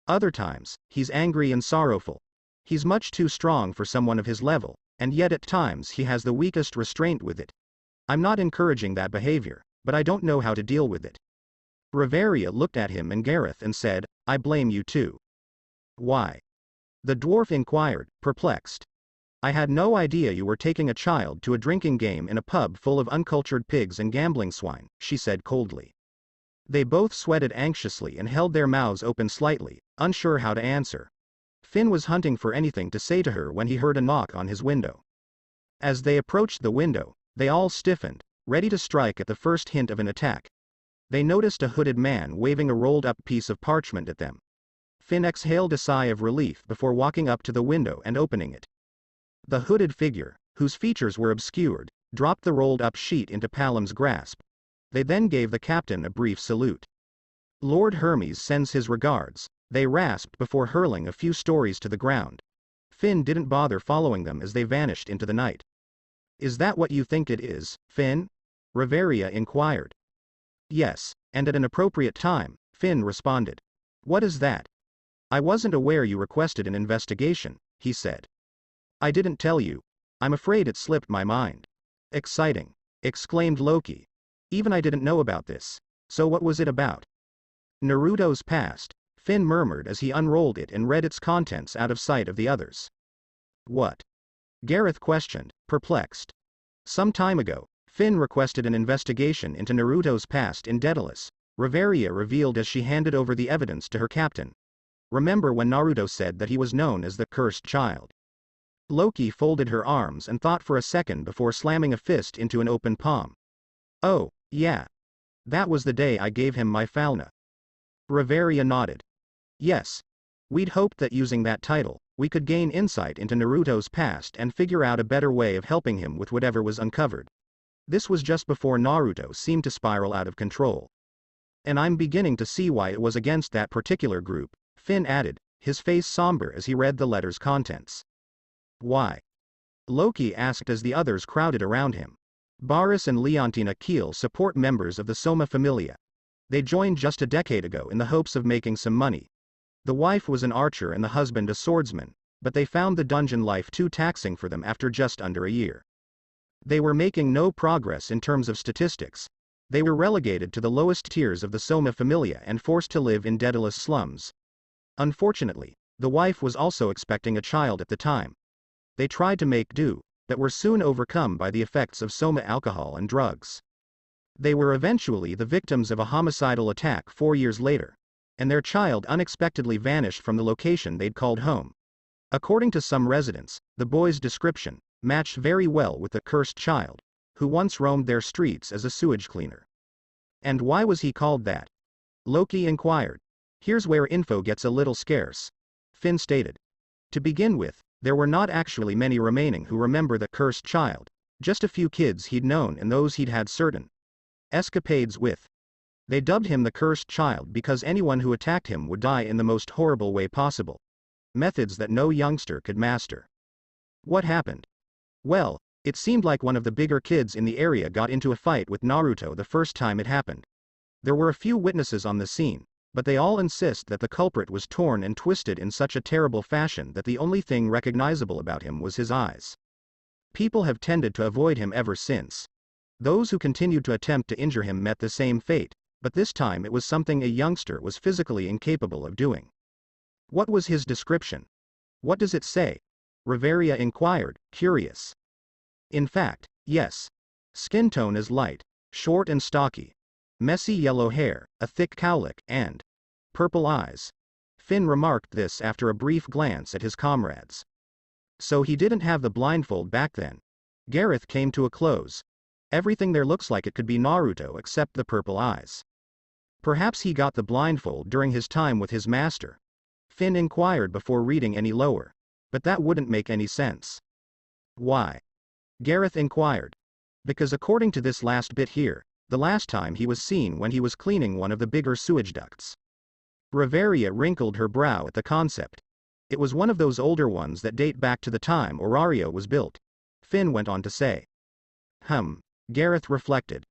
Other times, he's angry and sorrowful. He's much too strong for someone of his level, and yet at times he has the weakest restraint with it. I'm not encouraging that behavior, but I don't know how to deal with it." Reveria looked at him and Gareth and said, "I blame you too." "Why?" the dwarf inquired, perplexed. "I had no idea you were taking a child to a drinking game in a pub full of uncultured pigs and gambling swine," she said coldly. They both sweated anxiously and held their mouths open slightly, unsure how to answer. Finn was hunting for anything to say to her when he heard a knock on his window. As they approached the window, they all stiffened, ready to strike at the first hint of an attack. They noticed a hooded man waving a rolled-up piece of parchment at them. Finn exhaled a sigh of relief before walking up to the window and opening it. The hooded figure, whose features were obscured, dropped the rolled-up sheet into Palom's grasp. They then gave the captain a brief salute. "Lord Hermes sends his regards," they rasped before hurling a few stories to the ground. Finn didn't bother following them as they vanished into the night. "Is that what you think it is, Finn?" Reveria inquired. "Yes, and at an appropriate time," Finn responded. "What is that?" "I wasn't aware you requested an investigation," he said. "I didn't tell you. I'm afraid it slipped my mind." "Exciting," exclaimed Loki. "Even I didn't know about this. So what was it about?" "Naruto's past," Finn murmured as he unrolled it and read its contents out of sight of the others. "What?" Gareth questioned, perplexed. "Some time ago, Finn requested an investigation into Naruto's past in Daedalus," Reveria revealed as she handed over the evidence to her captain. "Remember when Naruto said that he was known as the cursed child?" Loki folded her arms and thought for a second before slamming a fist into an open palm. "Oh, yeah. That was the day I gave him my Falna." Reveria nodded. "Yes. We'd hoped that using that title, we could gain insight into Naruto's past and figure out a better way of helping him with whatever was uncovered. This was just before Naruto seemed to spiral out of control. And I'm beginning to see why it was against that particular group," Finn added, his face somber as he read the letter's contents. "Why?" Loki asked as the others crowded around him. "Baris and Leontina Keel support members of the Soma Familia. They joined just a decade ago in the hopes of making some money. The wife was an archer and the husband a swordsman, but they found the dungeon life too taxing for them after just under a year. They were making no progress in terms of statistics. They were relegated to the lowest tiers of the Soma Familia and forced to live in Daedalus slums. Unfortunately, the wife was also expecting a child at the time. They tried to make do, but were soon overcome by the effects of Soma alcohol and drugs. They were eventually the victims of a homicidal attack 4 years later, and their child unexpectedly vanished from the location they'd called home. According to some residents, the boy's description matched very well with the cursed child, who once roamed their streets as a sewage cleaner." "And why was he called that?" Loki inquired. "Here's where info gets a little scarce," Finn stated. "To begin with, There were not actually many remaining who remember the cursed child, just a few kids he'd known and those he'd had certain escapades with. They dubbed him the cursed child because anyone who attacked him would die in the most horrible way possible. Methods that no youngster could master. What happened? Well, it seemed like one of the bigger kids in the area got into a fight with Naruto the first time it happened. There were a few witnesses on the scene, but they all insist that the culprit was torn and twisted in such a terrible fashion that the only thing recognizable about him was his eyes. People have tended to avoid him ever since. Those who continued to attempt to injure him met the same fate, but this time it was something a youngster was physically incapable of doing. What was his description? What does it say? Reveria inquired, curious. In fact, yes. Skin tone is light, short and stocky. Messy yellow hair, a thick cowlick, and purple eyes. Finn remarked this after a brief glance at his comrades. So he didn't have the blindfold back then. Gareth came to a close. Everything there looks like it could be Naruto except the purple eyes. Perhaps he got the blindfold during his time with his master. Finn inquired before reading any lower. But that wouldn't make any sense. Why? Gareth inquired. Because according to this last bit here, the last time he was seen when he was cleaning one of the bigger sewage ducts. Reveria wrinkled her brow at the concept. It was one of those older ones that date back to the time Orario was built. Finn went on to say. Gareth reflected.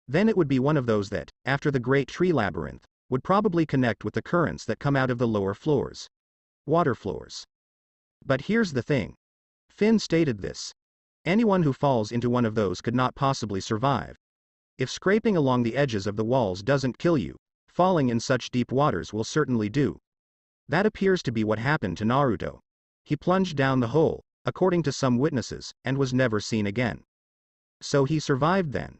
Then it would be one of those that, after the Great Tree Labyrinth, would probably connect with the currents that come out of the lower floors. Water floors. But here's the thing. Finn stated this. Anyone who falls into one of those could not possibly survive. If scraping along the edges of the walls doesn't kill you, falling in such deep waters will certainly do. That appears to be what happened to Naruto. He plunged down the hole, according to some witnesses, and was never seen again. So he survived then.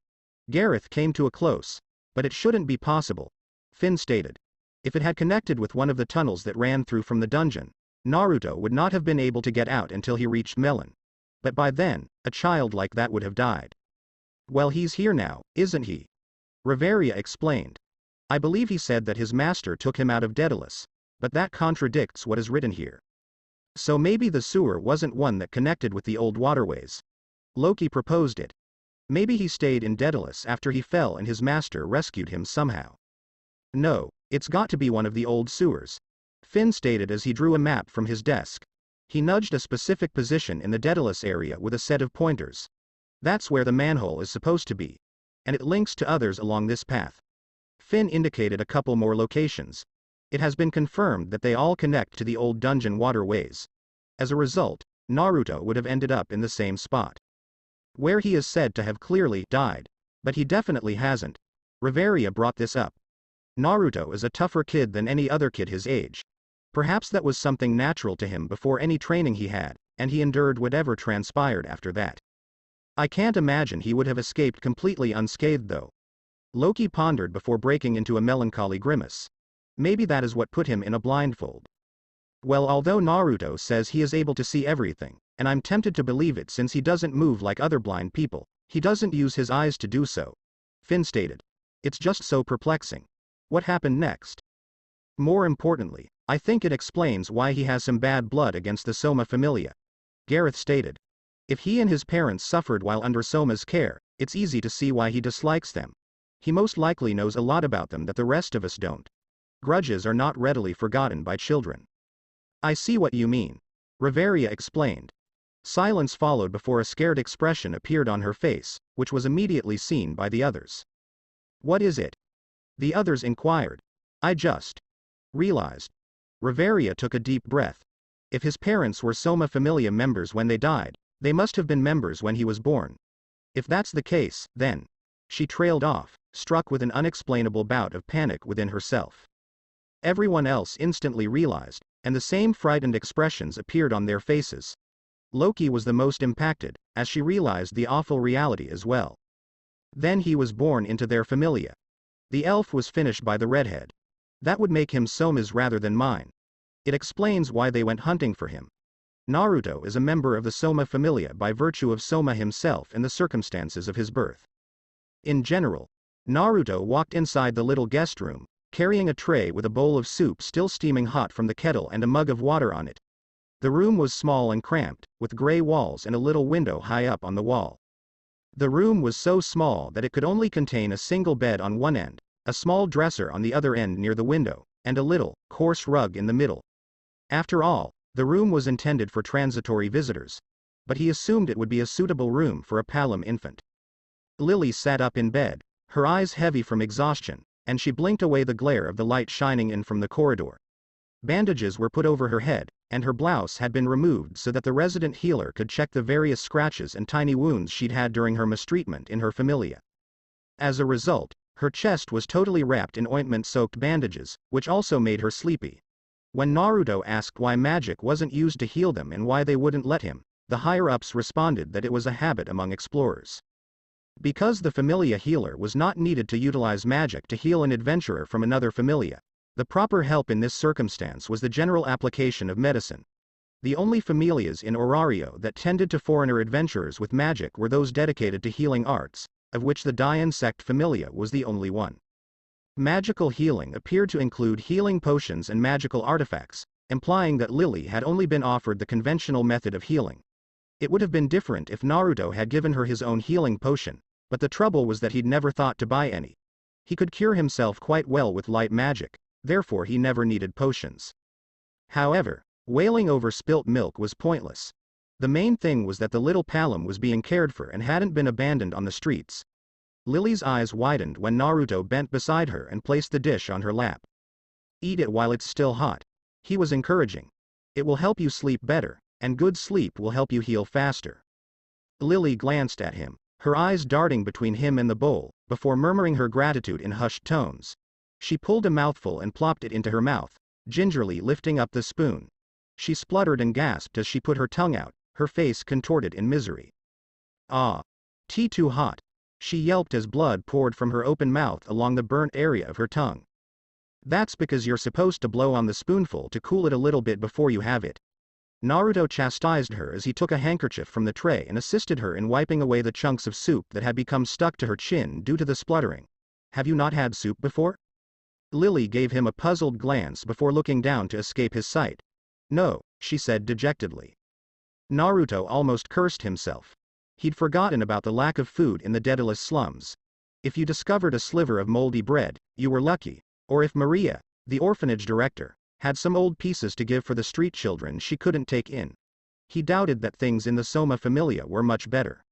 Gareth came to a close. But it shouldn't be possible. Finn stated. If it had connected with one of the tunnels that ran through from the dungeon, Naruto would not have been able to get out until he reached Melon. But by then, a child like that would have died. Well, he's here now, isn't he? Reveria explained. I believe he said that his master took him out of Daedalus, but that contradicts what is written here. So maybe the sewer wasn't one that connected with the old waterways. Loki proposed it. Maybe he stayed in Daedalus after he fell and his master rescued him somehow. No, it's got to be one of the old sewers. Finn stated as he drew a map from his desk. He nudged a specific position in the Daedalus area with a set of pointers. That's where the manhole is supposed to be. And it links to others along this path. Finn indicated a couple more locations. It has been confirmed that they all connect to the old dungeon waterways. As a result, Naruto would have ended up in the same spot. Where he is said to have clearly died. But he definitely hasn't. Reveria brought this up. Naruto is a tougher kid than any other kid his age. Perhaps that was something natural to him before any training he had, and he endured whatever transpired after that. I can't imagine he would have escaped completely unscathed though. Loki pondered before breaking into a melancholy grimace. Maybe that is what put him in a blindfold. Well, although Naruto says he is able to see everything, and I'm tempted to believe it since he doesn't move like other blind people, he doesn't use his eyes to do so. Finn stated. It's just so perplexing. What happened next? More importantly, I think it explains why he has some bad blood against the Soma Familia. Gareth stated. If he and his parents suffered while under Soma's care, it's easy to see why he dislikes them. He most likely knows a lot about them that the rest of us don't. Grudges are not readily forgotten by children. I see what you mean. Reveria explained. Silence followed before a scared expression appeared on her face, which was immediately seen by the others. What is it? The others inquired. I just realized. Reveria took a deep breath. If his parents were Soma Familia members when they died, they must have been members when he was born. If that's the case, then. She trailed off, struck with an unexplainable bout of panic within herself. Everyone else instantly realized, and the same frightened expressions appeared on their faces. Loki was the most impacted, as she realized the awful reality as well. Then he was born into their familia. The elf was finished by the redhead. That would make him Soma's rather than mine. It explains why they went hunting for him. Naruto is a member of the Soma Familia by virtue of Soma himself and the circumstances of his birth. In general, Naruto walked inside the little guest room, carrying a tray with a bowl of soup still steaming hot from the kettle and a mug of water on it. The room was small and cramped, with gray walls and a little window high up on the wall. The room was so small that it could only contain a single bed on one end, a small dresser on the other end near the window, and a little, coarse rug in the middle. After all, the room was intended for transitory visitors, but he assumed it would be a suitable room for a Palom infant. Lily sat up in bed, her eyes heavy from exhaustion, and she blinked away the glare of the light shining in from the corridor. Bandages were put over her head, and her blouse had been removed so that the resident healer could check the various scratches and tiny wounds she'd had during her mistreatment in her familia. As a result, her chest was totally wrapped in ointment-soaked bandages, which also made her sleepy. When Naruto asked why magic wasn't used to heal them and why they wouldn't let him, the higher-ups responded that it was a habit among explorers. Because the familia healer was not needed to utilize magic to heal an adventurer from another familia, the proper help in this circumstance was the general application of medicine. The only familias in Orario that tended to foreigner adventurers with magic were those dedicated to healing arts, of which the Dayan sect familia was the only one. Magical healing appeared to include healing potions and magical artifacts, implying that Lily had only been offered the conventional method of healing. It would have been different if Naruto had given her his own healing potion, but the trouble was that he'd never thought to buy any. He could cure himself quite well with light magic, therefore he never needed potions. However, wailing over spilt milk was pointless. The main thing was that the little Palom was being cared for and hadn't been abandoned on the streets. Lily's eyes widened when Naruto bent beside her and placed the dish on her lap. "Eat it while it's still hot," he was encouraging. "It will help you sleep better, and good sleep will help you heal faster." Lily glanced at him, her eyes darting between him and the bowl, before murmuring her gratitude in hushed tones. She pulled a mouthful and plopped it into her mouth, gingerly lifting up the spoon. She spluttered and gasped as she put her tongue out, her face contorted in misery. "Ah! Tea too hot," she yelped as blood poured from her open mouth along the burnt area of her tongue. "That's because you're supposed to blow on the spoonful to cool it a little bit before you have it." Naruto chastised her as he took a handkerchief from the tray and assisted her in wiping away the chunks of soup that had become stuck to her chin due to the spluttering. "Have you not had soup before?" Lily gave him a puzzled glance before looking down to escape his sight. "No," she said dejectedly. Naruto almost cursed himself. He'd forgotten about the lack of food in the Daedalus slums. If you discovered a sliver of moldy bread, you were lucky, or if Maria, the orphanage director, had some old pieces to give for the street children she couldn't take in. He doubted that things in the Soma Familia were much better.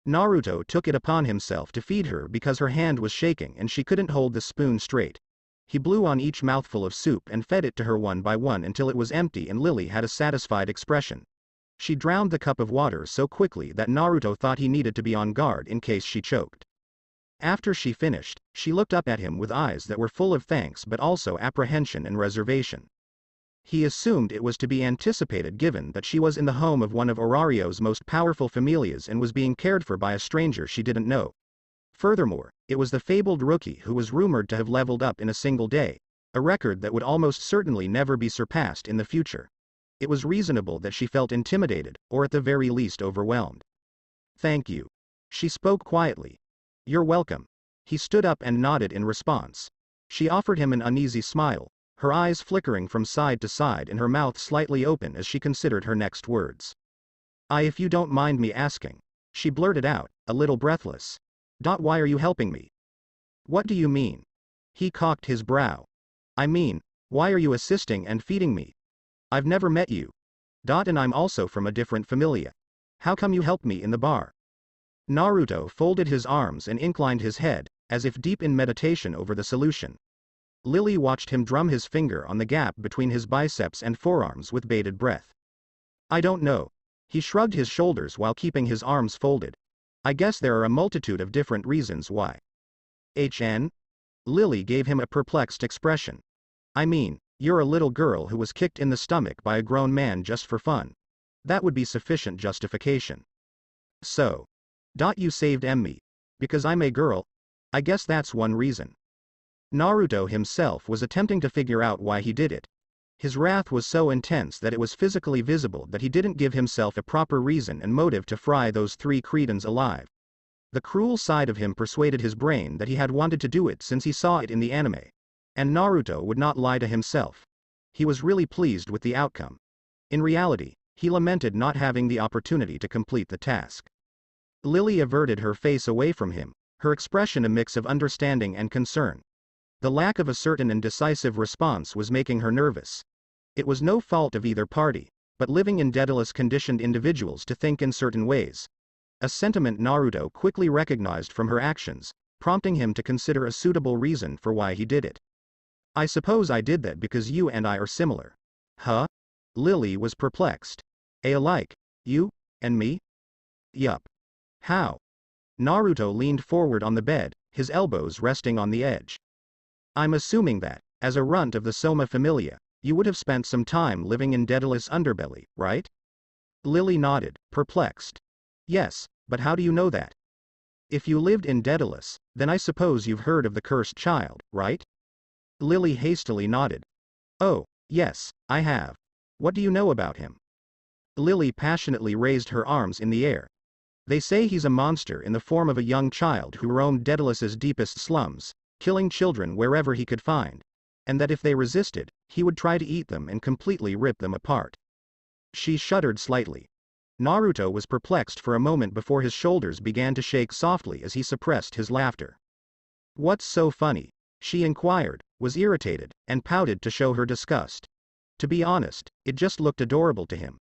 Naruto took it upon himself to feed her because her hand was shaking and she couldn't hold the spoon straight. He blew on each mouthful of soup and fed it to her one by one until it was empty and Lily had a satisfied expression. She drowned the cup of water so quickly that Naruto thought he needed to be on guard in case she choked. After she finished, she looked up at him with eyes that were full of thanks but also apprehension and reservation. He assumed it was to be anticipated given that she was in the home of one of Orario's most powerful familias and was being cared for by a stranger she didn't know. Furthermore, it was the fabled rookie who was rumored to have leveled up in a single day, a record that would almost certainly never be surpassed in the future. It was reasonable that she felt intimidated, or at the very least overwhelmed. "Thank you." She spoke quietly. "You're welcome." He stood up and nodded in response. She offered him an uneasy smile, her eyes flickering from side to side and her mouth slightly open as she considered her next words. If you don't mind me asking," she blurted out, a little breathless. "Why are you helping me?" "What do you mean?" He cocked his brow. "I mean, why are you assisting and feeding me? I've never met you. And I'm also from a different familia. How come you helped me in the bar?" Naruto folded his arms and inclined his head, as if deep in meditation over the solution. Lily watched him drum his finger on the gap between his biceps and forearms with bated breath. "I don't know." He shrugged his shoulders while keeping his arms folded. "I guess there are a multitude of different reasons why." Lily gave him a perplexed expression. "I mean, you're a little girl who was kicked in the stomach by a grown man just for fun. That would be sufficient justification." "So. You saved me. Because I'm a girl? I guess that's one reason." Naruto himself was attempting to figure out why he did it. His wrath was so intense that it was physically visible that he didn't give himself a proper reason and motive to fry those 3 Cretans alive. The cruel side of him persuaded his brain that he had wanted to do it since he saw it in the anime. And Naruto would not lie to himself. He was really pleased with the outcome. In reality, he lamented not having the opportunity to complete the task. Lily averted her face away from him, her expression a mix of understanding and concern. The lack of a certain and decisive response was making her nervous. It was no fault of either party, but living in Daedalus conditioned individuals to think in certain ways. A sentiment Naruto quickly recognized from her actions, prompting him to consider a suitable reason for why he did it. I suppose I did that because you and I are similar. Huh? Lily was perplexed. Alike, you and me? Yup. How? Naruto leaned forward on the bed, his elbows resting on the edge. I'm assuming that, as a runt of the Soma Familia, you would have spent some time living in Daedalus' underbelly, right? Lily nodded, perplexed. Yes, but how do you know that? If you lived in Daedalus, then I suppose you've heard of the cursed child, right? Lily hastily nodded. Oh, yes, I have. What do you know about him? Lily passionately raised her arms in the air. They say he's a monster in the form of a young child who roamed Daedalus's deepest slums, killing children wherever he could find, and that if they resisted, he would try to eat them and completely rip them apart. She shuddered slightly. Naruto was perplexed for a moment before his shoulders began to shake softly as he suppressed his laughter. What's so funny? She inquired, was irritated, and pouted to show her disgust. To be honest, it just looked adorable to him.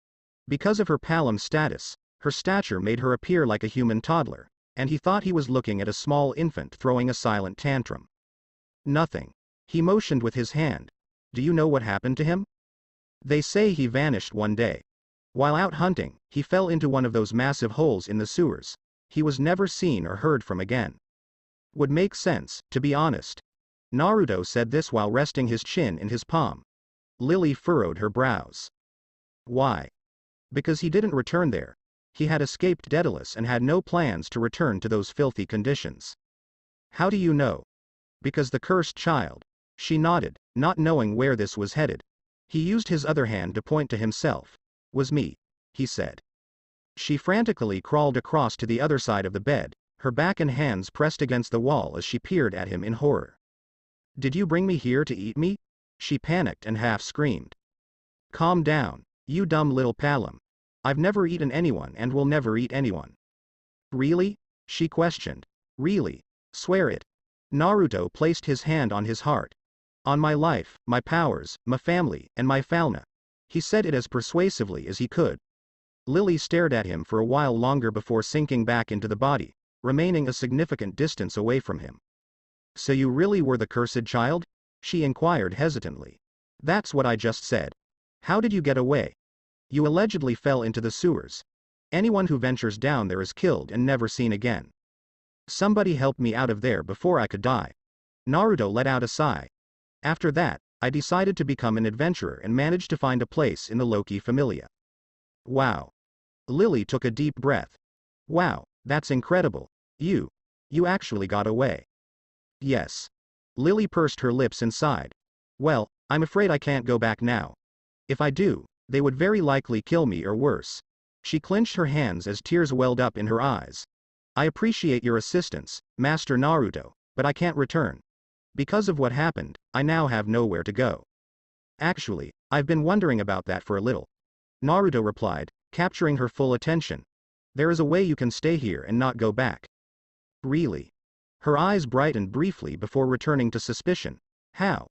Because of her Palom status, her stature made her appear like a human toddler, and he thought he was looking at a small infant throwing a silent tantrum. Nothing. He motioned with his hand. Do you know what happened to him? They say he vanished one day. While out hunting, he fell into one of those massive holes in the sewers. He was never seen or heard from again. Would make sense, to be honest. Naruto said this while resting his chin in his palm. Lily furrowed her brows. Why? Because he didn't return there. He had escaped Daedalus and had no plans to return to those filthy conditions. How do you know? Because the cursed child. She nodded, not knowing where this was headed. He used his other hand to point to himself. Was me, he said. She frantically crawled across to the other side of the bed, her back and hands pressed against the wall as she peered at him in horror. Did you bring me here to eat me? She panicked and half screamed. Calm down, you dumb little Palom. I've never eaten anyone and will never eat anyone. Really? She questioned. Really? Swear it. Naruto placed his hand on his heart. On my life, my powers, my family, and my Falna. He said it as persuasively as he could. Lily stared at him for a while longer before sinking back into the body, remaining a significant distance away from him. So you really were the cursed child? She inquired hesitantly. That's what I just said. How did you get away? You allegedly fell into the sewers. Anyone who ventures down there is killed and never seen again. Somebody helped me out of there before I could die. Naruto let out a sigh. After that, I decided to become an adventurer and managed to find a place in the Loki Familia. Wow. Lily took a deep breath. Wow, that's incredible. You actually got away. Yes. Lily pursed her lips and sighed. Well, I'm afraid I can't go back now. If I do, they would very likely kill me or worse. She clenched her hands as tears welled up in her eyes. I appreciate your assistance, Master Naruto, but I can't return. Because of what happened, I now have nowhere to go. Actually, I've been wondering about that for a little. Naruto replied, capturing her full attention. There is a way you can stay here and not go back. Really? Her eyes brightened briefly before returning to suspicion. How?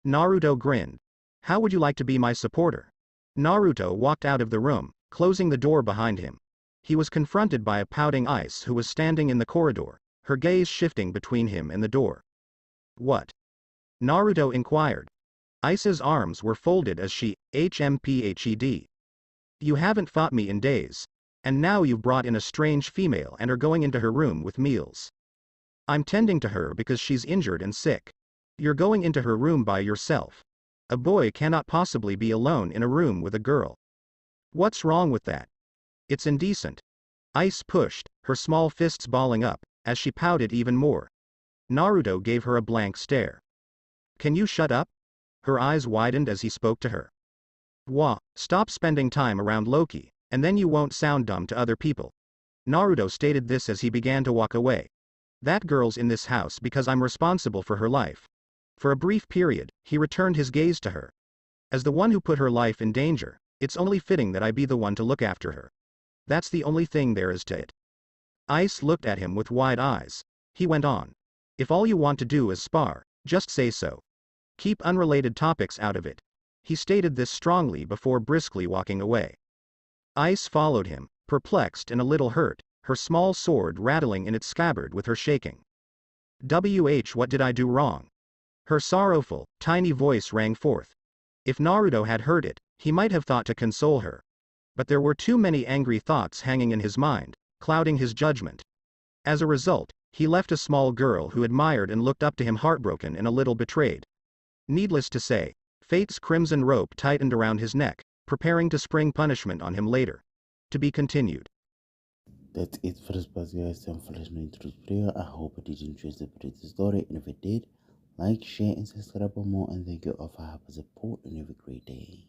Naruto grinned. How would you like to be my supporter? Naruto walked out of the room, closing the door behind him. He was confronted by a pouting Ice who was standing in the corridor, her gaze shifting between him and the door. What? Naruto inquired. Ice's arms were folded as she, HMPHED. You haven't fought me in days. And now you've brought in a strange female and are going into her room with meals. I'm tending to her because she's injured and sick. You're going into her room by yourself. A boy cannot possibly be alone in a room with a girl. What's wrong with that? It's indecent. Ice pushed, her small fists balling up, as she pouted even more. Naruto gave her a blank stare. Can you shut up? Her eyes widened as he spoke to her. Stop spending time around Loki, and then you won't sound dumb to other people. Naruto stated this as he began to walk away. That girl's in this house because I'm responsible for her life. For a brief period, he returned his gaze to her. As the one who put her life in danger, It's only fitting that I be the one to look after her. That's the only thing there is to it. Ice looked at him with wide eyes. He went on. If all you want to do is spar, just say so. Keep unrelated topics out of it. He stated this strongly before briskly walking away. Ice followed him, perplexed and a little hurt, her small sword rattling in its scabbard with her shaking. What did I do wrong? Her sorrowful, tiny voice rang forth. If Naruto had heard it, he might have thought to console her. But there were too many angry thoughts hanging in his mind, clouding his judgment. As a result, he left a small girl who admired and looked up to him heartbroken and a little betrayed. Needless to say, fate's crimson rope tightened around his neck, preparing to spring punishment on him later. To be continued. That's it for this part, guys. Thanks for listening to this video. I hope it did enjoy the story, and if it did, like, share, and subscribe for more. And thank you all for helping support, and have a great day.